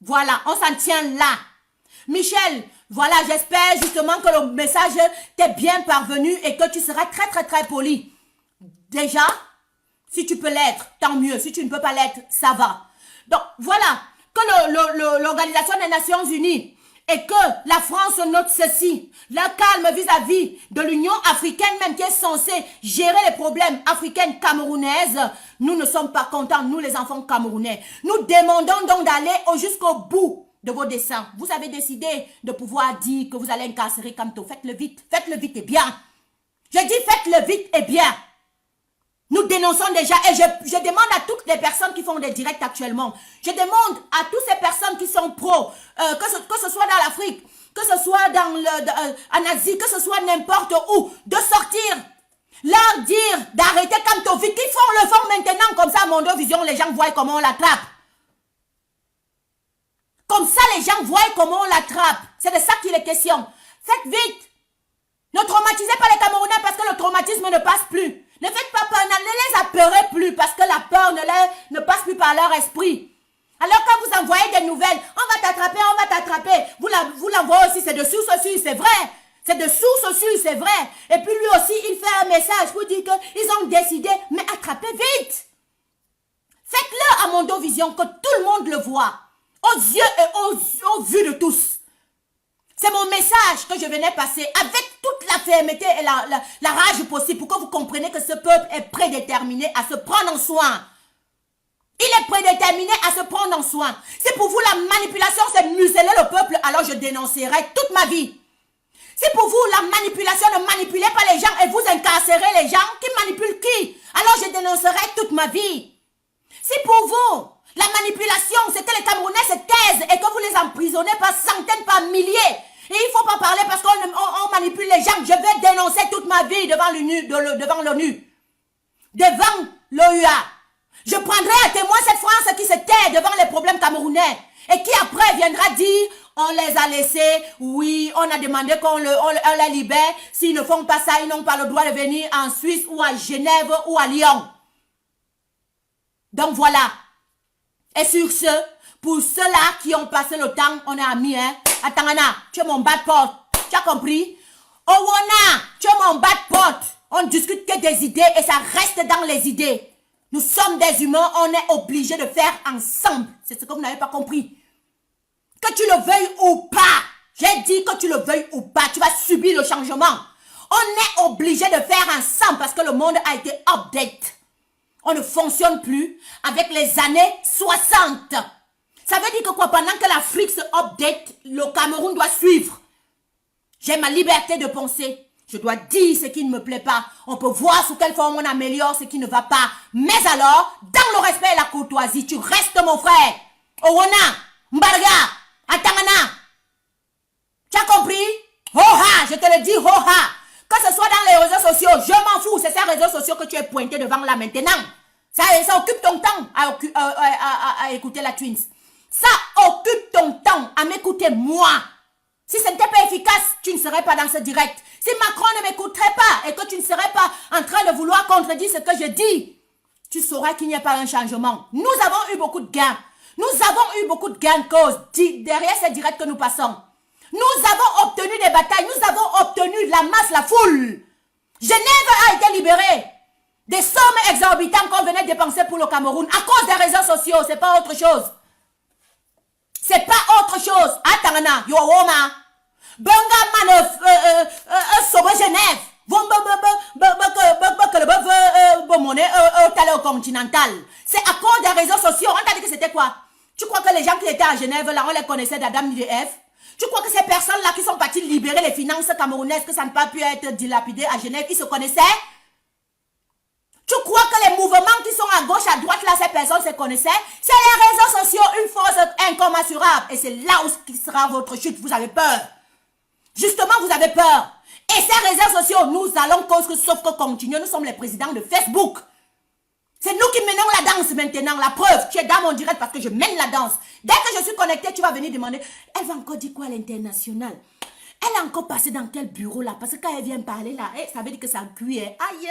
Voilà, on s'en tient là. Michel, voilà, j'espère justement que le message t'est bien parvenu et que tu seras très, très, très poli. Déjà, si tu peux l'être, tant mieux. Si tu ne peux pas l'être, ça va. Donc, voilà, que l'Organisation des Nations Unies et que la France note ceci, le calme vis-à-vis de l'Union africaine même qui est censée gérer les problèmes africains camerounaises, nous ne sommes pas contents, nous les enfants camerounais. Nous demandons donc d'aller jusqu'au bout de vos desseins. Vous avez décidé de pouvoir dire que vous allez incarcérer Kamto. Faites-le vite et bien. Je dis faites-le vite et bien. Nous dénonçons déjà et je demande à toutes les personnes qui font des directs actuellement, je demande à toutes ces personnes qui sont pro, que ce soit dans l'Afrique, que ce soit en Asie, que ce soit n'importe où, de sortir, leur dire d'arrêter Kamto vite. Ils le font maintenant comme ça à Mondovision, les gens voient comment on l'attrape. Comme ça, les gens voient comment on l'attrape. C'est de ça qu'il est question. Faites vite. Ne traumatisez pas les Camerounais parce que le traumatisme ne passe plus. Ne faites pas peur, ne les apeurez plus parce que la peur ne passe plus par leur esprit. Alors quand vous envoyez des nouvelles, on va t'attraper, vous l'envoyez aussi, c'est de source sûre, c'est vrai. C'est de source sûre, c'est vrai. Et puis lui aussi, il fait un message pour dire qu'ils ont décidé, mais attrapez vite. Faites-le à Mondovision, que tout le monde le voit. Aux yeux et aux vues de tous. C'est mon message que je venais passer avec toute la fermeté et la rage possible pour que vous compreniez que ce peuple est prédéterminé à se prendre en soin. Il est prédéterminé à se prendre en soin. Si pour vous la manipulation c'est museler le peuple, alors je dénoncerai toute ma vie. Si pour vous la manipulation, ne manipulez pas les gens et vous incarcérez les gens, qui manipulent qui? Alors je dénoncerai toute ma vie. Si pour vous la manipulation, c'est que les Camerounais se taisent et que vous les emprisonnez par centaines, par milliers. Et il ne faut pas parler parce qu'on manipule les gens. Je vais dénoncer toute ma vie devant l'ONU. Devant l'OUA. Je prendrai à témoin cette France qui se tait devant les problèmes camerounais. Et qui après viendra dire, on les a laissés, oui, on a demandé qu'on les libère. S'ils ne font pas ça, ils n'ont pas le droit de venir en Suisse ou à Genève ou à Lyon. Donc voilà. Et sur ce, pour ceux-là qui ont passé le temps, on est amis, hein. Atangana, tu es mon bad pote. Tu as compris? Owona, tu es mon bad pote. On discute que des idées et ça reste dans les idées. Nous sommes des humains, on est obligés de faire ensemble. C'est ce que vous n'avez pas compris. Que tu le veuilles ou pas, j'ai dit que tu le veuilles ou pas, tu vas subir le changement. On est obligés de faire ensemble parce que le monde a été update. On ne fonctionne plus avec les années 60. Ça veut dire que quoi, pendant que l'Afrique se update, le Cameroun doit suivre. J'ai ma liberté de penser. Je dois dire ce qui ne me plaît pas. On peut voir sous quelle forme on améliore ce qui ne va pas. Mais alors, dans le respect et la courtoisie, tu restes mon frère. Owona, Mbarga, Atangana. Tu as compris? Ho-ha, je te le dis, ho-ha. Que ce soit dans les réseaux sociaux, je m'en fous. C'est ces réseaux sociaux que tu es pointé devant là maintenant. Ça occupe ton temps à écouter la Twins. Ça occupe ton temps à m'écouter moi. Si ce n'était pas efficace, tu ne serais pas dans ce direct. Si Macron ne m'écouterait pas et que tu ne serais pas en train de vouloir contredire ce que je dis, tu sauras qu'il n'y a pas un changement. Nous avons eu beaucoup de gains. Nous avons eu beaucoup de gains de cause derrière ces directs que nous passons. Nous avons obtenu des batailles. Nous avons obtenu la masse, la foule. Genève a été libérée. Des sommes exorbitantes qu'on venait dépenser pour le Cameroun à cause des réseaux sociaux. C'est pas autre chose. C'est pas autre chose. Attends, yo woma. Benga man sauver Genève. C'est à cause des réseaux sociaux. On t'a dit que c'était quoi? Tu crois que les gens qui étaient à Genève, là, on les connaissait d'Adam ni de Ève? Tu crois que ces personnes-là qui sont parties libérer les finances camerounaises, que ça n'a pas pu être dilapidé à Genève, ils se connaissaient? Tu crois que les mouvements qui sont à gauche, à droite, là, ces personnes se connaissaient? C'est les réseaux sociaux, une force incommensurable. Et c'est là où sera votre chute. Vous avez peur. Justement, vous avez peur. Et ces réseaux sociaux, nous allons cause que sauf que continuer. Nous sommes les présidents de Facebook. C'est nous qui menons la danse maintenant. La preuve, tu es dans mon direct parce que je mène la danse. Dès que je suis connecté, tu vas venir demander, elle va encore dire quoi à l'international? Elle a encore passé dans quel bureau là? Parce que quand elle vient parler là, ça veut dire que ça a cuit. Hein? Aïe,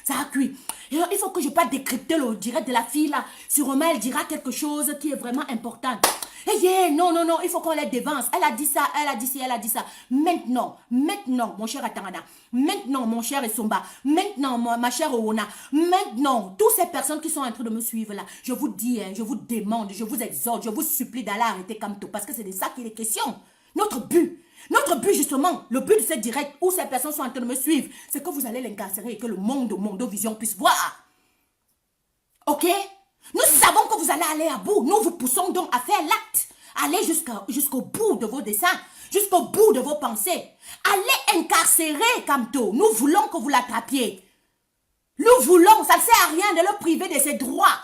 ça a cuit. Et alors, il faut que je pas décrypter le direct de la fille là. Sûrement, elle dira quelque chose qui est vraiment important. Et non, il faut qu'on les dévance. Elle a dit ça, elle a dit ci, elle a dit ça. Maintenant, mon cher Atangana, maintenant, mon cher Essomba, maintenant, ma chère Owona, maintenant, toutes ces personnes qui sont en train de me suivre là, je vous dis, hein, je vous demande, je vous exhorte, je vous supplie d'aller arrêter Kamto parce que c'est de ça qu'il est question. Notre but justement, le but de ce direct où ces personnes sont en train de me suivre, c'est que vous allez l'incarcérer et que le monde de Mondovision puisse voir. Ok? Nous savons que vous allez aller à bout. Nous vous poussons donc à faire l'acte. Allez jusqu'au bout de vos desseins, jusqu'au bout de vos pensées. Allez incarcérer Kamto. Nous voulons que vous l'attrapiez. Nous voulons, ça ne sert à rien de le priver de ses droits.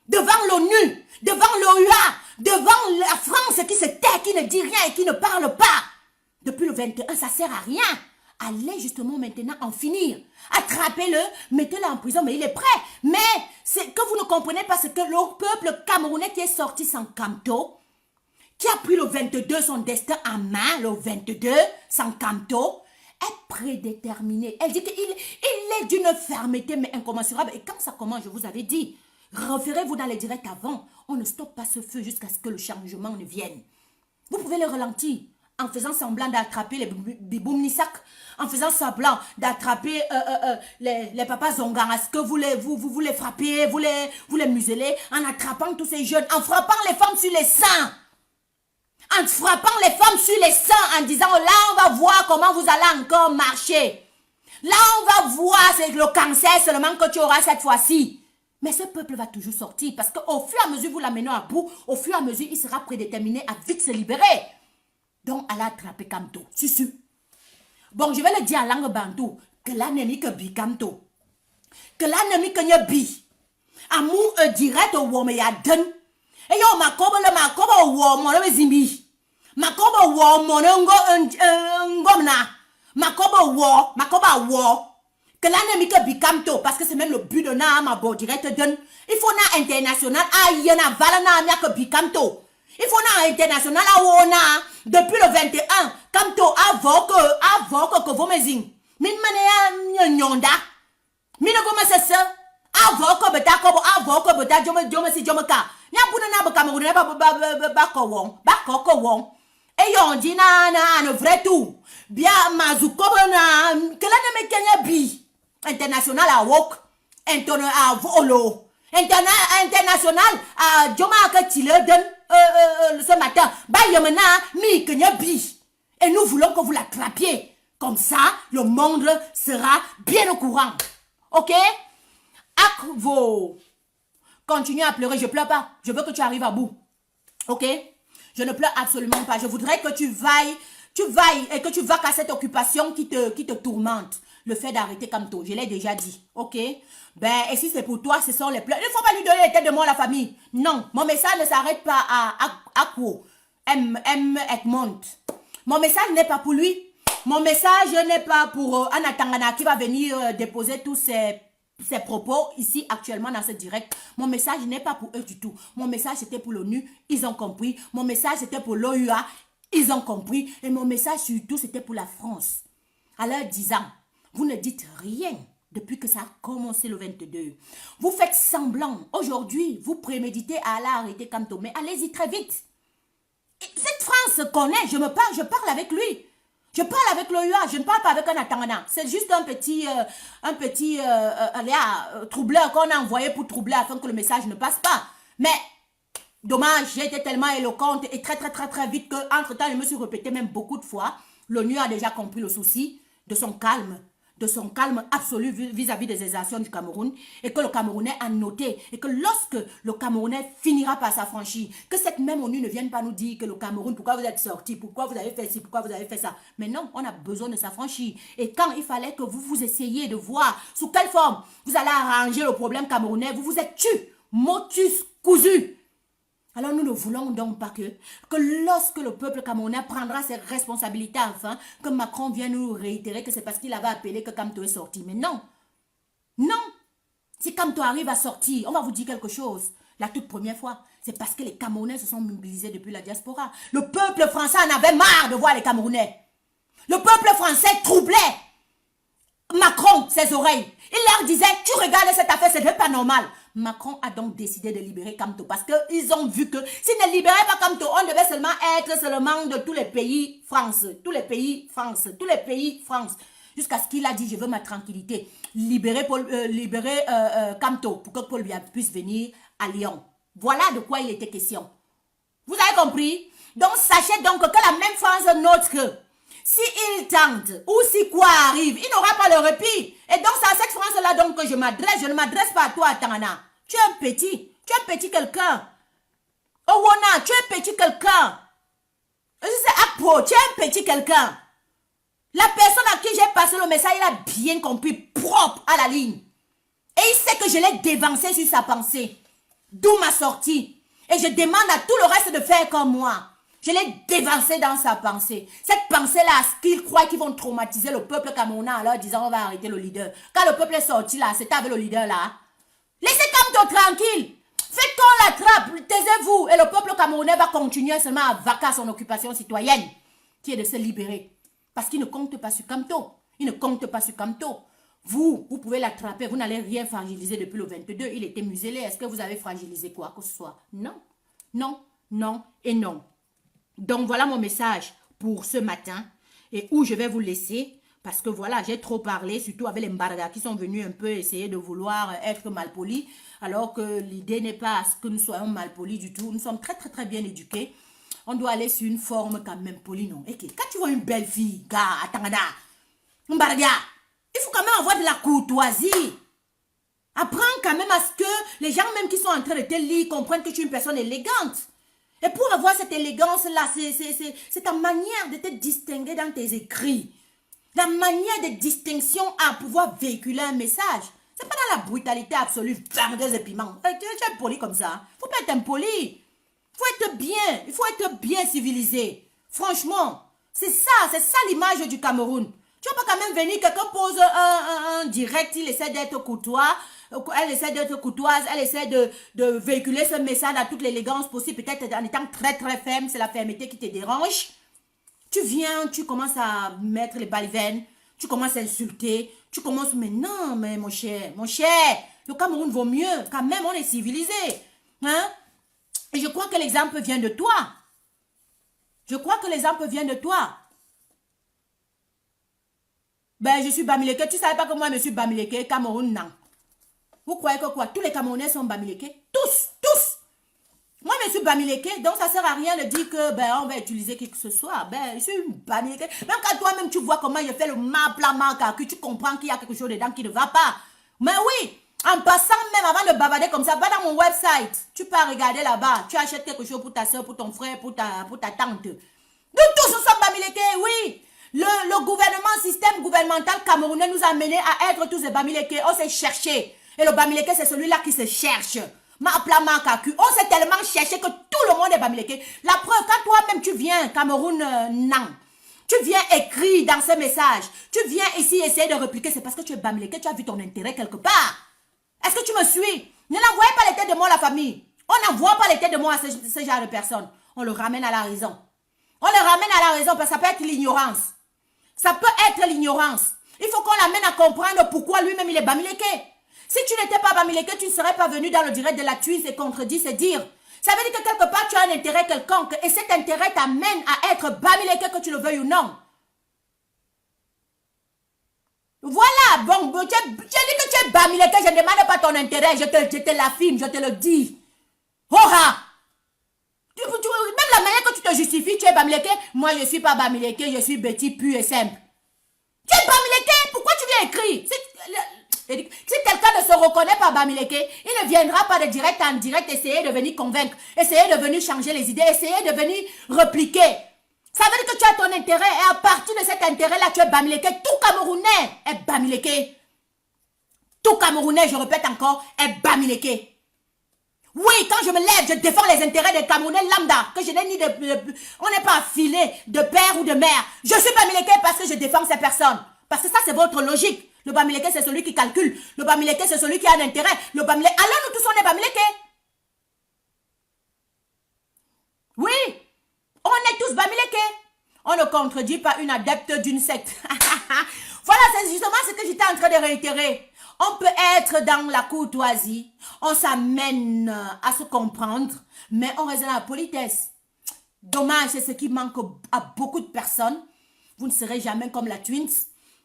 Devant l'ONU, devant l'OUA, devant la France qui se tait, qui ne dit rien et qui ne parle pas. Depuis le 21, ça ne sert à rien. Allez justement maintenant en finir. Attrapez-le, mettez-le en prison, mais il est prêt. Mais ce que vous ne comprenez pas, c'est que le peuple camerounais qui est sorti sans Kamto, qui a pris le 22, son destin en main, le 22, sans Kamto, est prédéterminé. Elle dit qu'il est d'une fermeté mais incommensurable. Et quand ça commence, je vous avais dit, référez-vous dans les directs avant. On ne stoppe pas ce feu jusqu'à ce que le changement ne vienne. Vous pouvez le ralentir en faisant semblant d'attraper les biboum Nissak, en faisant semblant d'attraper les papas zongaras, que vous les frappez, vous les muselez, en attrapant tous ces jeunes, en frappant les femmes sur les seins. En frappant les femmes sur les seins, en disant, là on va voir comment vous allez encore marcher. Là on va voir, c'est le cancer seulement que tu auras cette fois-ci. Mais ce peuple va toujours sortir parce qu'au fur et à mesure vous l'amenez à bout, au fur et à mesure il sera prédéterminé à vite se libérer. Donc, elle a attrapé Kamto. Si. Bon, je vais le dire en langue bantou. Que l'ennemi que bi Kamto. Que l'ennemi que nye bi. Amu direct au wome ya den. Et yo, makobo wo mono zimbi. Makobo wo mono ngomna. Makobo wo. Que l'ennemi que bi Kamto. Parce que c'est même le but de na mabo direct den. Il faut na international. Aïe, na valana amia que bi Kamto. Il faut na international à Wona depuis le 21 Kamto avoque que vous me zing min mane nyonda min ko ma sese avoque beta ko avoque beta jome si jome ka nya buna na ba Cameroun ba ko won et yon dit na vrai tout bien mazuko na kala na me Kenya bi international à wok international à volo international à joma ka tileden ce matin, et nous voulons que vous l'attrapiez. Comme ça, le monde sera bien au courant. Ok? Akvo. Continuez à pleurer, je pleure pas. Je veux que tu arrives à bout. Ok? Je ne pleure absolument pas. Je voudrais que tu vailles et que tu vas à cette occupation qui te tourmente. Le fait d'arrêter Kamto, je l'ai déjà dit, ok? Ben, et si c'est pour toi, ce sont les pleurs. Il ne faut pas lui donner les têtes de moi à la famille. Non, mon message ne s'arrête pas à quoi? Egmont. Mon message n'est pas pour lui. Mon message n'est pas pour Anna Tangana qui va venir déposer tous ses propos ici actuellement dans ce direct. Mon message n'est pas pour eux du tout. Mon message c'était pour l'ONU, ils ont compris. Mon message c'était pour l'OUA, ils ont compris. Et mon message surtout c'était pour la France. À leur disant, vous ne dites rien depuis que ça a commencé le 22. Vous faites semblant. Aujourd'hui, vous préméditez à aller arrêter Kamto. Mais allez-y très vite. Et cette France connaît. Je parle avec lui. Je parle avec l'OUA. Je ne parle pas avec un Atangana. C'est juste un petit troubleur qu'on a envoyé pour troubler afin que le message ne passe pas. Mais dommage, j'ai été tellement éloquente et très vite qu'entre-temps, je me suis répété même beaucoup de fois. L'ONU a déjà compris le souci de son calme absolu vis-à-vis des exactions du Cameroun et que le Camerounais a noté et que lorsque le Camerounais finira par s'affranchir, que cette même ONU ne vienne pas nous dire que le Cameroun, pourquoi vous êtes sorti, pourquoi vous avez fait ci, pourquoi vous avez fait ça. Mais non, on a besoin de s'affranchir. Et quand il fallait que vous essayiez de voir sous quelle forme vous allez arranger le problème camerounais, vous vous êtes tué, motus cousu. Alors nous ne voulons donc pas que lorsque le peuple camerounais prendra ses responsabilités enfin, que Macron vienne nous réitérer que c'est parce qu'il avait appelé que Kamto est sorti. Mais non, non. Si Kamto arrive à sortir, on va vous dire quelque chose. La toute première fois, c'est parce que les Camerounais se sont mobilisés depuis la diaspora. Le peuple français en avait marre de voir les Camerounais. Le peuple français troublait Macron, ses oreilles. Il leur disait, tu regardes cette affaire, ce n'est pas normal. Macron a donc décidé de libérer Kamto parce qu'ils ont vu que s'ils ne libéraient pas Kamto, on devait seulement être de tous les pays France. Jusqu'à ce qu'il a dit, je veux ma tranquillité. Libérer Kamto pour que Paul Biya puisse venir à Lyon. Voilà de quoi il était question. Vous avez compris? Donc, sachez donc que la même phrase nôtre, si il tente ou si quoi arrive, il n'aura pas le répit. Et donc, c'est à cette phrase-là donc que je m'adresse. Je ne m'adresse pas à toi, Tangana. Tu es un petit quelqu'un. Owona, tu es un petit quelqu'un. C'est Akpo, tu es un petit quelqu'un. La personne à qui j'ai passé le message, il a bien compris, propre à la ligne. Et il sait que je l'ai dévancé sur sa pensée. D'où ma sortie. Et je demande à tout le reste de faire comme moi. Je l'ai dévancé dans sa pensée. Cette pensée-là, ce qu'ils croient qu'ils vont traumatiser le peuple camerounais en leur disant on va arrêter le leader. Quand le peuple est sorti là, c'était avec le leader là. Laissez Kamto tranquille. Faites qu'on l'attrape, taisez-vous. Et le peuple camerounais va continuer seulement à vaquer à son occupation citoyenne, qui est de se libérer. Parce qu'il ne compte pas sur Kamto. Il ne compte pas sur Kamto. Vous pouvez l'attraper. Vous n'allez rien fragiliser depuis le 22. Il était muselé. Est-ce que vous avez fragilisé quoi que ce soit? Non. Non, non et non. Donc, voilà mon message pour ce matin. Et où je vais vous laisser. Parce que voilà, j'ai trop parlé. Surtout avec les Mbarga qui sont venus un peu essayer de vouloir être malpolis. Alors que l'idée n'est pas à ce que nous soyons malpolis du tout. Nous sommes très, très, très bien éduqués. On doit aller sur une forme quand même polie, non? Et quand tu vois une belle fille, gars, Tangada, Mbarga, il faut quand même avoir de la courtoisie. Apprends quand même à ce que les gens même qui sont en train de te lire comprennent que tu es une personne élégante. Et pour avoir cette élégance-là, c'est ta manière de te distinguer dans tes écrits. La manière de distinction à pouvoir véhiculer un message. C'est pas dans la brutalité absolue, verdeuse et piment. Tu es poli comme ça. Faut pas être impoli. Faut être bien. Il faut être bien civilisé. Franchement, c'est ça l'image du Cameroun. Tu vas pas quand même venir, quelqu'un pose un direct, il essaie d'être courtois, elle essaie d'être courtoise, elle essaie de véhiculer ce message à toute l'élégance possible, peut-être en étant très très ferme, c'est la fermeté qui te dérange. Tu viens, tu commences à mettre les balivernes, tu commences à insulter, tu commences, mais non, mais mon cher, le Cameroun vaut mieux, quand même, on est civilisé. Hein? Et je crois que l'exemple vient de toi. Je crois que l'exemple vient de toi. Ben, je suis Bamileke. Tu ne savais pas que moi, je suis Bamileke, Cameroun, non. Vous croyez que quoi? Tous les Camerounais sont Bamileke? Tous. Moi, je suis Bamileke, donc ça ne sert à rien de dire que, ben, on va utiliser qui que ce soit. Ben, je suis Bamileke. Même quand toi-même, tu vois comment je fais le que tu comprends qu'il y a quelque chose dedans qui ne va pas. Mais oui, en passant même avant de bavarder comme ça, va dans mon website. Tu peux regarder là-bas. Tu achètes quelque chose pour ta soeur, pour ton frère, pour ta tante. Nous tous, nous sommes Bamileke, oui. Le gouvernement, système gouvernemental camerounais nous a menés à être tous des Bamileke. On s'est cherché. Et le Bamileke, c'est celui-là qui se cherche. On s'est tellement cherché que tout le monde est Bamileke. La preuve, quand toi-même tu viens, Cameroun, non. Tu viens écrire dans ce message. Tu viens ici essayer de répliquer. C'est parce que tu es Bamileke, tu as vu ton intérêt quelque part. Est-ce que tu me suis? Ne l'envoyez pas les têtes de moi à la famille. On n'envoie pas les têtes de moi à ce genre de personnes. On le ramène à la raison. On le ramène à la raison parce que ça peut être l'ignorance. Ça peut être l'ignorance. Il faut qu'on l'amène à comprendre pourquoi lui-même il est Bamileke. Si tu n'étais pas Bamileke, tu ne serais pas venu dans le direct de la Twins et contredit, c'est dire. Ça veut dire que quelque part tu as un intérêt quelconque et cet intérêt t'amène à être Bamileke, que tu le veuilles ou non. Voilà, bon, j'ai dit que tu es Bamileke, je ne demande pas ton intérêt, je te l'affirme, je te le dis. Hora! Même la manière que tu te justifies, tu es Bamileke. Moi, je ne suis pas Bamileke, je suis Betty pur et simple. Tu es Bamileke, pourquoi tu viens écrire? Si quelqu'un ne se reconnaît pas Bamileke, il ne viendra pas de direct en direct essayer de venir convaincre, essayer de venir changer les idées, essayer de venir repliquer. Ça veut dire que tu as ton intérêt et à partir de cet intérêt-là, tu es Bamileke. Tout Camerounais est Bamileke. Tout Camerounais, je répète encore, est Bamileke. Oui, quand je me lève, je défends les intérêts des Camerounais lambda, que je n'ai ni on n'est pas affilé de père ou de mère. Je suis Bamileke parce que je défends ces personnes. Parce que ça, c'est votre logique. Le Bamileke, c'est celui qui calcule. Le Bamileke, c'est celui qui a un intérêt. Le Bamileke, alors nous tous, on est Bamileke. Oui, on est tous Bamileke. On ne contredit pas une adepte d'une secte. Voilà, c'est justement ce que j'étais en train de réitérer. On peut être dans la courtoisie, on s'amène à se comprendre, mais on reste dans la politesse. Dommage, c'est ce qui manque à beaucoup de personnes. Vous ne serez jamais comme la Twins.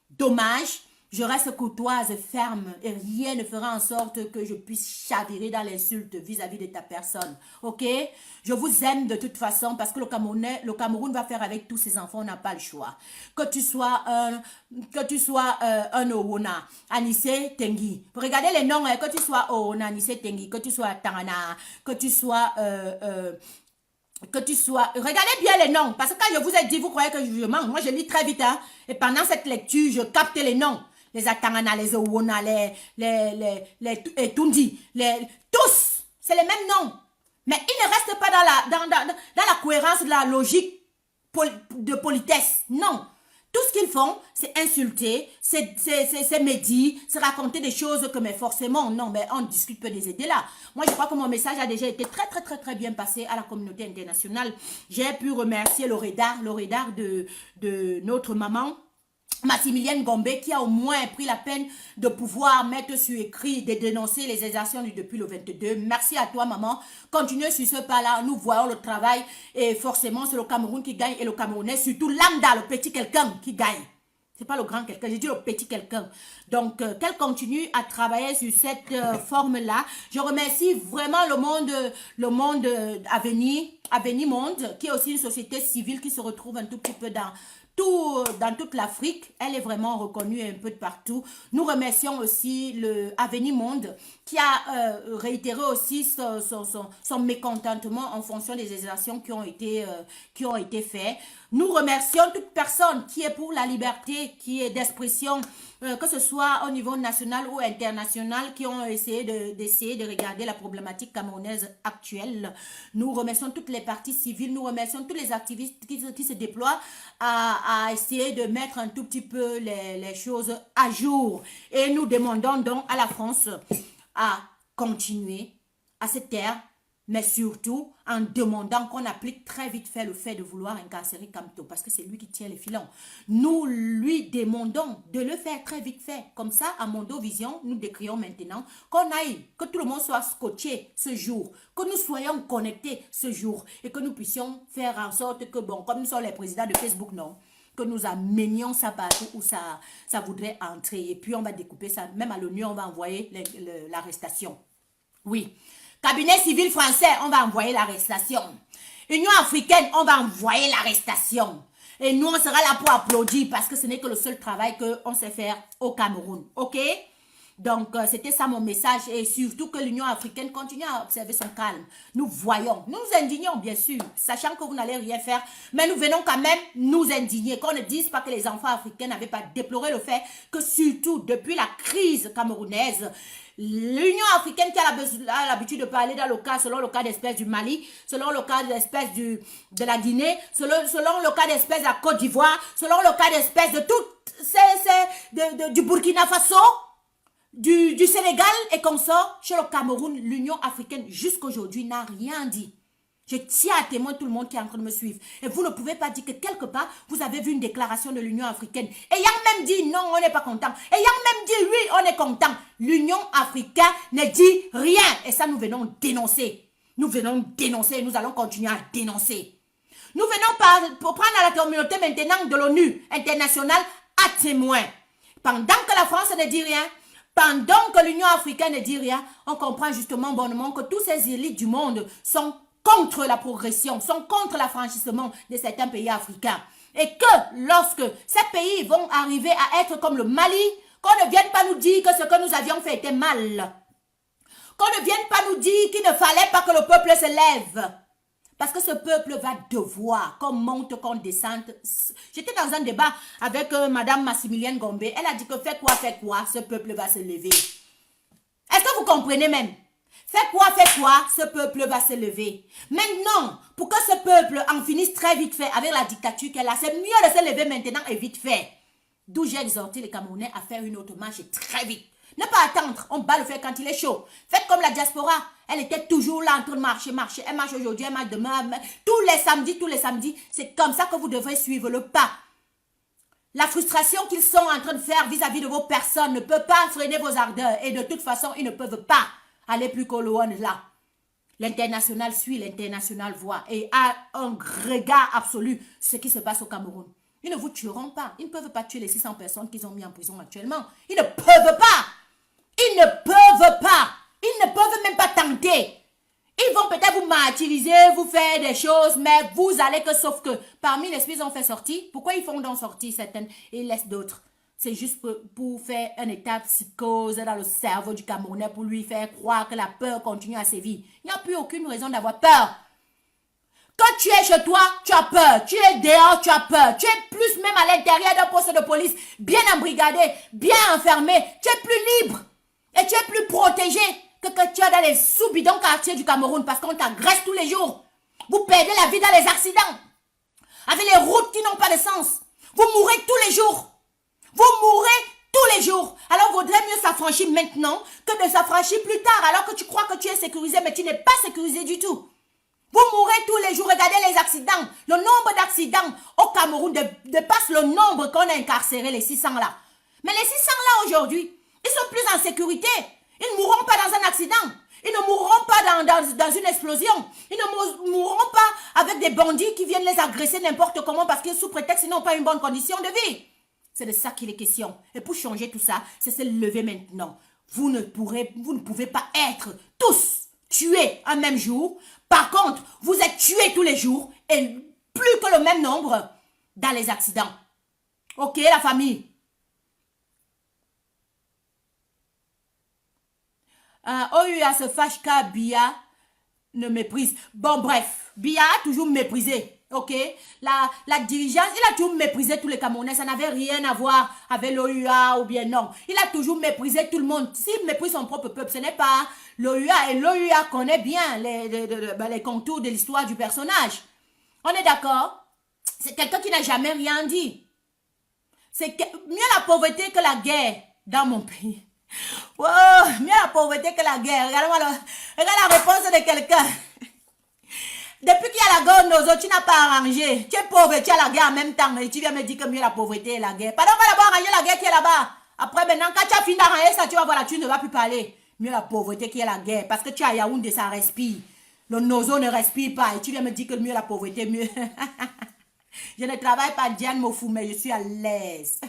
Dommage, Je reste courtoise, ferme et rien ne fera en sorte que je puisse chavirer dans l'insulte vis-à-vis de ta personne. Ok? Je vous aime de toute façon parce que le Cameroun va faire avec tous ses enfants, on n'a pas le choix. Que tu sois un Owona, Anissé Tengi. Regardez les noms, hein, que tu sois Owona, Anissé Tengi, que tu sois Tangana, que tu sois... regardez bien les noms, parce que quand je vous ai dit, vous croyez que je mens, moi je lis très vite, hein, et pendant cette lecture, je capte les noms, les Atangana, les Owona, les Tundi, tous, c'est les mêmes noms, mais ils ne restent pas dans la cohérence de la logique de politesse, non. Tout ce qu'ils font, c'est insulter, c'est médire, c'est raconter des choses que, mais forcément, non, mais on discute peu des idées là. Moi, je crois que mon message a déjà été très bien passé à la communauté internationale. J'ai pu remercier le radar de notre maman, Massimilienne Gombe, qui a au moins pris la peine de pouvoir mettre sur écrit, de dénoncer les exactions depuis le 22. Merci à toi, maman. Continuez sur ce pas-là. Nous voyons le travail et forcément, c'est le Cameroun qui gagne et le Camerounais, surtout lambda, le petit quelqu'un qui gagne. C'est pas le grand quelqu'un, j'ai dit le petit quelqu'un. Donc, qu'elle continue à travailler sur cette forme-là. Je remercie vraiment le monde Avenir Monde, qui est aussi une société civile qui se retrouve un tout petit peu dans toute l'Afrique. Elle est vraiment reconnue un peu de partout. Nous remercions aussi le Avenir Monde qui a réitéré aussi son mécontentement en fonction des actions qui ont été faites. Nous remercions toute personne qui est pour la liberté, qui est d'expression, que ce soit au niveau national ou international, qui ont essayé de regarder la problématique camerounaise actuelle. Nous remercions toutes les parties civiles, nous remercions tous les activistes qui se déploient à essayer de mettre un tout petit peu les choses à jour. Et nous demandons donc à la France à continuer à se taire, mais surtout en demandant qu'on applique très vite fait le fait de vouloir incarcérer Kamto, parce que c'est lui qui tient les filons. Nous lui demandons de le faire très vite fait. Comme ça, à Mondovision, nous décrions maintenant qu'on aille, que tout le monde soit scotché ce jour, que nous soyons connectés ce jour et que nous puissions faire en sorte que, bon, comme nous sommes les présidents de Facebook, non, que nous amenions ça partout où ça voudrait entrer. Et puis, on va découper ça. Même à l'ONU, on va envoyer l'arrestation. Oui. Cabinet civil français, on va envoyer l'arrestation. Union africaine, on va envoyer l'arrestation. Et nous, on sera là pour applaudir parce que ce n'est que le seul travail qu'on sait faire au Cameroun. OK? Donc, c'était ça mon message. Et surtout que l'Union africaine continue à observer son calme. Nous voyons, nous nous indignons bien sûr, sachant que vous n'allez rien faire. Mais nous venons quand même nous indigner. Qu'on ne dise pas que les enfants africains n'avaient pas déploré le fait que surtout depuis la crise camerounaise, l'Union africaine qui a l'habitude de parler selon le cas d'espèce du Mali, selon le cas d'espèce de la Guinée, selon le cas d'espèce de la Côte d'Ivoire, selon le cas d'espèce de tout, du Burkina Faso, du Sénégal et consorts, chez le Cameroun, l'Union africaine jusqu'aujourd'hui n'a rien dit. Je tiens à témoin tout le monde qui est en train de me suivre. Et vous ne pouvez pas dire que quelque part, vous avez vu une déclaration de l'Union africaine. Ayant même dit non, on n'est pas content. Ayant même dit oui, on est content. L'Union africaine ne dit rien. Et ça, nous venons dénoncer. Nous venons dénoncer et nous allons continuer à dénoncer. Nous venons pour prendre à la communauté maintenant de l'ONU internationale à témoin. Pendant que la France ne dit rien, pendant que l'Union africaine ne dit rien, on comprend justement bonnement que tous ces élites du monde sont contre la progression, sont contre l'affranchissement de certains pays africains. Et que lorsque ces pays vont arriver à être comme le Mali, qu'on ne vienne pas nous dire que ce que nous avions fait était mal. Qu'on ne vienne pas nous dire qu'il ne fallait pas que le peuple se lève. Parce que ce peuple va devoir, qu'on monte, qu'on descende. J'étais dans un débat avec Madame Massimilienne Gombe. Elle a dit que fait quoi, ce peuple va se lever. Est-ce que vous comprenez même? Fait quoi, ce peuple va se lever. Maintenant, pour que ce peuple en finisse très vite fait avec la dictature qu'elle a, c'est mieux de se lever maintenant et vite fait. D'où j'ai exhorté les Camerounais à faire une autre marche très vite. Ne pas attendre, on bat le fer quand il est chaud. Faites comme la diaspora. Elle était toujours là en train de marcher. Elle marche aujourd'hui, elle marche demain. Tous les samedis, c'est comme ça que vous devrez suivre le pas. La frustration qu'ils sont en train de faire vis-à-vis de vos personnes ne peut pas freiner vos ardeurs. Et de toute façon, ils ne peuvent pas aller plus qu'au loin là. L'international suit, l'international voit et a un regard absolu sur ce qui se passe au Cameroun. Ils ne vous tueront pas. Ils ne peuvent pas tuer les 600 personnes qu'ils ont mis en prison actuellement. Ils ne peuvent pas. Ils ne peuvent pas. Ils ne peuvent même pas tenter. Ils vont peut-être vous martyriser, vous faire des choses, mais vous allez que, sauf que parmi les ils ont fait sortir. Pourquoi ils font donc sortir certaines et ils laissent d'autres? C'est juste pour faire un état de psychose dans le cerveau du Camerounais pour lui faire croire que la peur continue à sévir. Il n'y a plus aucune raison d'avoir peur. Quand tu es chez toi, tu as peur. Tu es dehors, tu as peur. Tu es plus même à l'intérieur d'un poste de police, bien embrigadé, bien enfermé. Tu es plus libre et tu es plus protégé que tu es dans les sous-bidons quartiers du Cameroun parce qu'on t'agresse tous les jours. Vous perdez la vie dans les accidents. Avec les routes qui n'ont pas de sens. Vous mourrez tous les jours. Vous mourrez tous les jours. Alors, vaudrait mieux s'affranchir maintenant que de s'affranchir plus tard alors que tu crois que tu es sécurisé, mais tu n'es pas sécurisé du tout. Vous mourrez tous les jours. Regardez les accidents. Le nombre d'accidents au Cameroun dépasse le nombre qu'on a incarcéré, les 600 là. Mais les 600 là aujourd'hui, ils sont plus en sécurité. Ils ne mourront pas dans un accident. Ils ne mourront pas dans une explosion. Ils ne mourront pas avec des bandits qui viennent les agresser n'importe comment parce que sous prétexte qu'ils n'ont pas une bonne condition de vie. C'est de ça qu'il est question. Et pour changer tout ça, c'est se lever maintenant. Vous ne pouvez pas être tous tués un même jour. Par contre, vous êtes tués tous les jours et plus que le même nombre dans les accidents. Ok, la famille? OUA se fâche car Bia ne méprise. Bon, bref, Bia a toujours méprisé. Ok, la dirigeance, il a toujours méprisé tous les Camerounais. Ça n'avait rien à voir avec l'OUA ou bien non. Il a toujours méprisé tout le monde. S'il méprise son propre peuple, ce n'est pas l'OUA. Et l'OUA connaît bien les contours de l'histoire du personnage. On est d'accord? C'est quelqu'un qui n'a jamais rien dit. C'est mieux la pauvreté que la guerre dans mon pays. Wow, mieux la pauvreté que la guerre. Regarde la réponse de quelqu'un. Depuis qu'il y a la guerre, nos autres, tu n'as pas arrangé. Tu es pauvre et tu as la guerre en même temps. Et tu viens me dire que mieux la pauvreté et la guerre. Pardon, on va d'abord arranger la guerre qui est là-bas. Après, maintenant, quand tu as fini d'arranger ça, tu vas voir, tu ne vas plus parler. Mieux la pauvreté qui est la guerre. Parce que tu as Yaoundé, ça respire. Le nozo ne respire pas. Et tu viens me dire que mieux la pauvreté, mieux. Je ne travaille pas Diane Mofou, mais je suis à l'aise.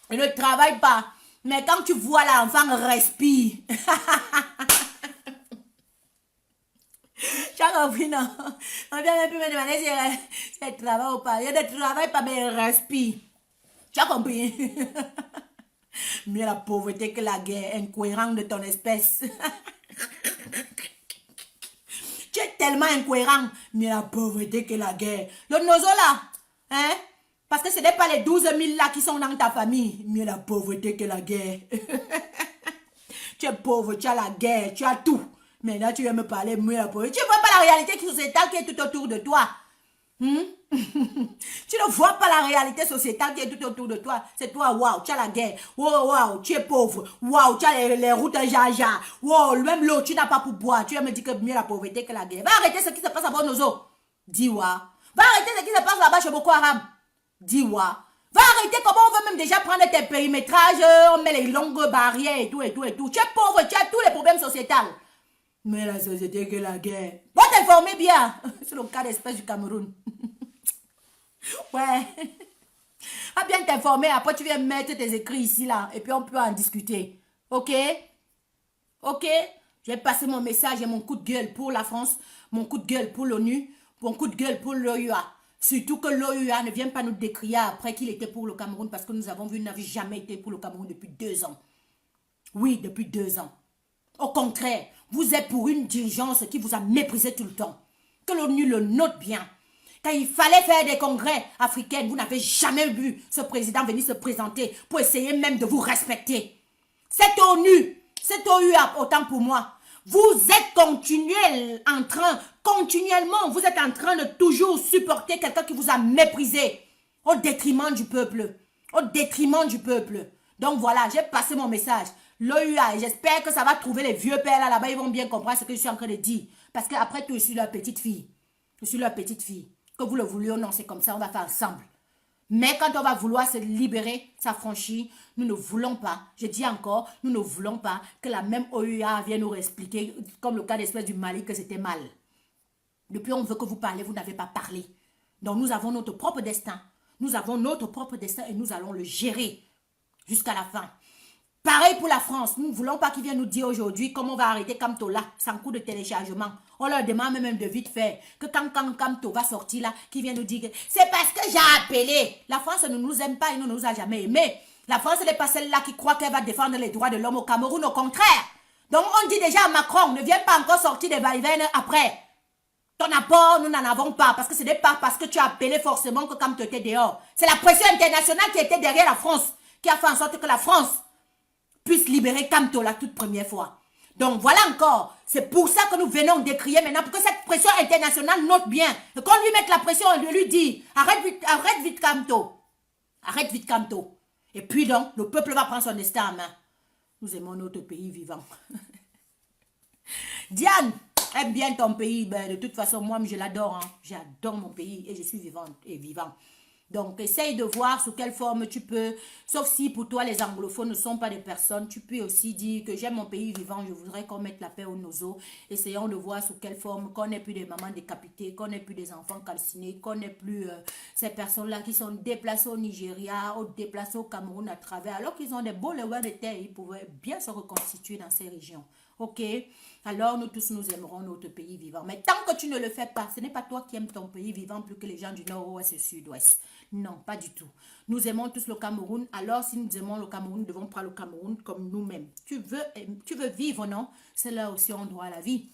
Je ne travaille pas. Mais quand tu vois l'enfant respire. Tu as compris, non? On vient même plus me demander si elle travaille ou pas. Il y a des travail pas, mais elle respire. Tu as compris? Mieux la pauvreté que la guerre, incohérent de ton espèce. Tu es tellement incohérent. Mieux la pauvreté que la guerre. Le nozo là, hein? Parce que ce n'est pas les 12 000 là qui sont dans ta famille. Mieux la pauvreté que la guerre. Tu es pauvre, tu as la guerre, tu as tout. Maintenant, tu viens me parler mieux la pauvreté. Tu ne vois pas la réalité sociétale qui est tout autour de toi. Tu ne vois pas la réalité sociétale qui est tout autour de toi. C'est toi, waouh, tu as la guerre. Waouh, tu es pauvre. Waouh, tu as les routes à jaja. Waouh, même l'eau, tu n'as pas pour boire. Tu viens me dire que mieux la pauvreté que la guerre. Va arrêter ce qui se passe à Bonozo. Dis waouh. Va arrêter ce qui se passe là-bas chez Boko Haram. Dis waouh. Va arrêter comment on veut même déjà prendre tes périmétrages, on met les longues barrières et tout, et tout, et tout. Tu es pauvre, tu as tous les problèmes sociétals. Mais la société que la guerre. Va t'informer bien. C'est le cas d'espèce du Cameroun. Ouais. Va bien t'informer, après tu viens mettre tes écrits ici, là, et puis on peut en discuter. Ok? Ok? J'ai passé mon message et mon coup de gueule pour la France, mon coup de gueule pour l'ONU, mon coup de gueule pour l'OUA. Surtout que l'OUA ne vient pas nous décrier après qu'il était pour le Cameroun parce que nous avons vu qu'il n'avait jamais été pour le Cameroun depuis 2 ans. Oui, depuis 2 ans. Au contraire, vous êtes pour une dirigeance qui vous a méprisé tout le temps. Que l'ONU le note bien. Quand il fallait faire des congrès africains, vous n'avez jamais vu ce président venir se présenter pour essayer même de vous respecter. Cette ONU, cette OUA, autant pour moi, vous êtes continuellement, vous êtes en train de toujours supporter quelqu'un qui vous a méprisé au détriment du peuple. Au détriment du peuple. Donc voilà, j'ai passé mon message. L'OUA, j'espère que ça va trouver les vieux pères là-bas, ils vont bien comprendre ce que je suis en train de dire. Parce qu'après tout, je suis leur petite fille. Je suis leur petite fille. Que vous le vouliez ou non, c'est comme ça, on va faire ensemble. Mais quand on va vouloir se libérer, s'affranchir, nous ne voulons pas, je dis encore, nous ne voulons pas que la même OUA vienne nous expliquer, comme le cas d'espèce du Mali, que c'était mal. Depuis, on veut que vous parlez, vous n'avez pas parlé. Donc, nous avons notre propre destin. Nous avons notre propre destin et nous allons le gérer jusqu'à la fin. Pareil pour la France. Nous ne voulons pas qu'ils viennent nous dire aujourd'hui comment on va arrêter Kamto là, sans coût de téléchargement. On leur demande même de vite faire que quand Kamto va sortir là, qu'ils viennent nous dire que c'est parce que j'ai appelé. La France ne nous aime pas et ne nous a jamais aimés. La France n'est pas celle-là qui croit qu'elle va défendre les droits de l'homme au Cameroun, au contraire. Donc on dit déjà à Macron, ne viens pas encore sortir des va-et-vient après. Ton apport, nous n'en avons pas, parce que ce n'est pas parce que tu as appelé forcément que Kamto était dehors. C'est la pression internationale qui était derrière la France, qui a fait en sorte que la France puisse libérer Kamto la toute première fois. Donc voilà encore, c'est pour ça que nous venons décrier maintenant, pour que cette pression internationale note bien, et qu'on lui mette la pression et lui dit, arrête vite Kamto, arrête vite Kamto. Et puis donc, le peuple va prendre son destin en main. Nous aimons notre pays vivant. Diane, aime bien ton pays, ben, de toute façon, moi je l'adore, hein. J'adore mon pays et je suis vivante et vivant. Donc, essaye de voir sous quelle forme tu peux, sauf si pour toi les anglophones ne sont pas des personnes, tu peux aussi dire que j'aime mon pays vivant, je voudrais qu'on mette la paix aux noseaux. Essayons de voir sous quelle forme, qu'on n'ait plus des mamans décapitées, qu'on n'ait plus des enfants calcinés, qu'on n'ait plus ces personnes-là qui sont déplacées au Nigeria, ou déplacées au Cameroun à travers, alors qu'ils ont des beaux levants de terre, ils pourraient bien se reconstituer dans ces régions. Ok, alors nous tous nous aimerons notre pays vivant. Mais tant que tu ne le fais pas, ce n'est pas toi qui aimes ton pays vivant plus que les gens du nord-ouest et sud-ouest. Non, pas du tout. Nous aimons tous le Cameroun. Alors si nous aimons le Cameroun, nous devons prendre le Cameroun comme nous-mêmes. Tu veux vivre, non? C'est là aussi un droit à la vie.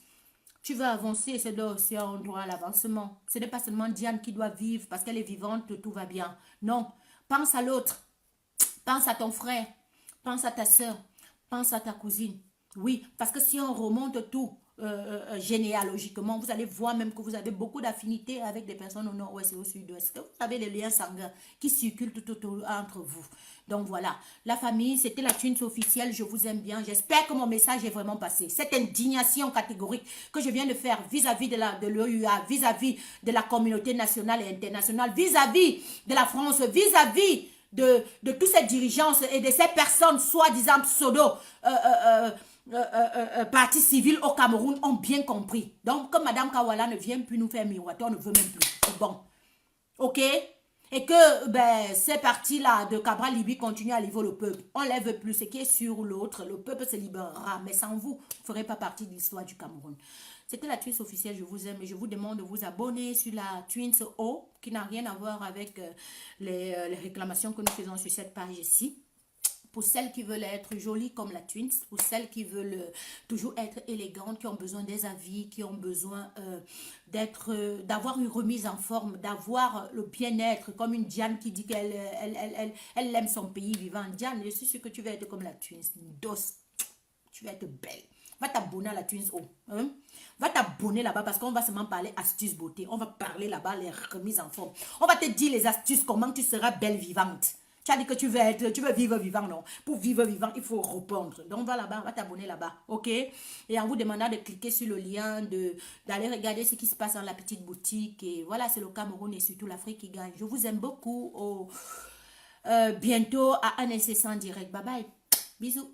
Tu veux avancer, c'est là aussi un droit à l'avancement. Ce n'est pas seulement Diane qui doit vivre parce qu'elle est vivante, tout va bien. Non, pense à l'autre. Pense à ton frère. Pense à ta soeur. Pense à ta cousine. Oui, parce que si on remonte tout généalogiquement, vous allez voir même que vous avez beaucoup d'affinités avec des personnes au nord-ouest et au sud-ouest. Vous avez les liens sanguins qui circulent tout autour entre vous. Donc voilà, la famille, c'était la Twins officielle, je vous aime bien. J'espère que mon message est vraiment passé. Cette indignation catégorique que je viens de faire vis-à-vis de l'OUA, vis-à-vis de la communauté nationale et internationale, vis-à-vis de la France, vis-à-vis de toutes ces dirigeances et de ces personnes soi-disant pseudo parti civil au Cameroun ont bien compris. Donc, comme Madame Kawala ne vient plus nous faire miroiter, on ne veut même plus. C'est bon. Ok? Et que ben, ces partis-là de Cabral Libye continuent à livrer le peuple. On ne les veut plus. Ce qui est sur l'autre, le peuple se libérera. Mais sans vous, vous ne ferez pas partie de l'histoire du Cameroun. C'était la Twins officielle, je vous aime. Et je vous demande de vous abonner sur la Twins O, qui n'a rien à voir avec les réclamations que nous faisons sur cette page ici. Pour celles qui veulent être jolies comme la Twins, pour celles qui veulent toujours être élégantes, qui ont besoin des avis, qui ont besoin d'avoir une remise en forme, d'avoir le bien-être, comme une Diane qui dit qu'elle elle aime son pays vivant. Diane, je suis sûre que tu vas être comme la Twins, dos, tu vas être belle. Va t'abonner à la Twins O. Hein? Va t'abonner là-bas parce qu'on va seulement parler astuces beauté. On va parler là-bas les remises en forme. On va te dire les astuces, comment tu seras belle vivante. Tu as dit que tu veux vivre vivant, non? Pour vivre vivant, il faut répondre. Donc, va là-bas, va t'abonner là-bas, ok? Et en vous demandant de cliquer sur le lien, d'aller regarder ce qui se passe dans la petite boutique. Et voilà, c'est le Cameroun et surtout l'Afrique qui gagne. Je vous aime beaucoup. Bientôt à un incessant direct. Bye bye. Bisous.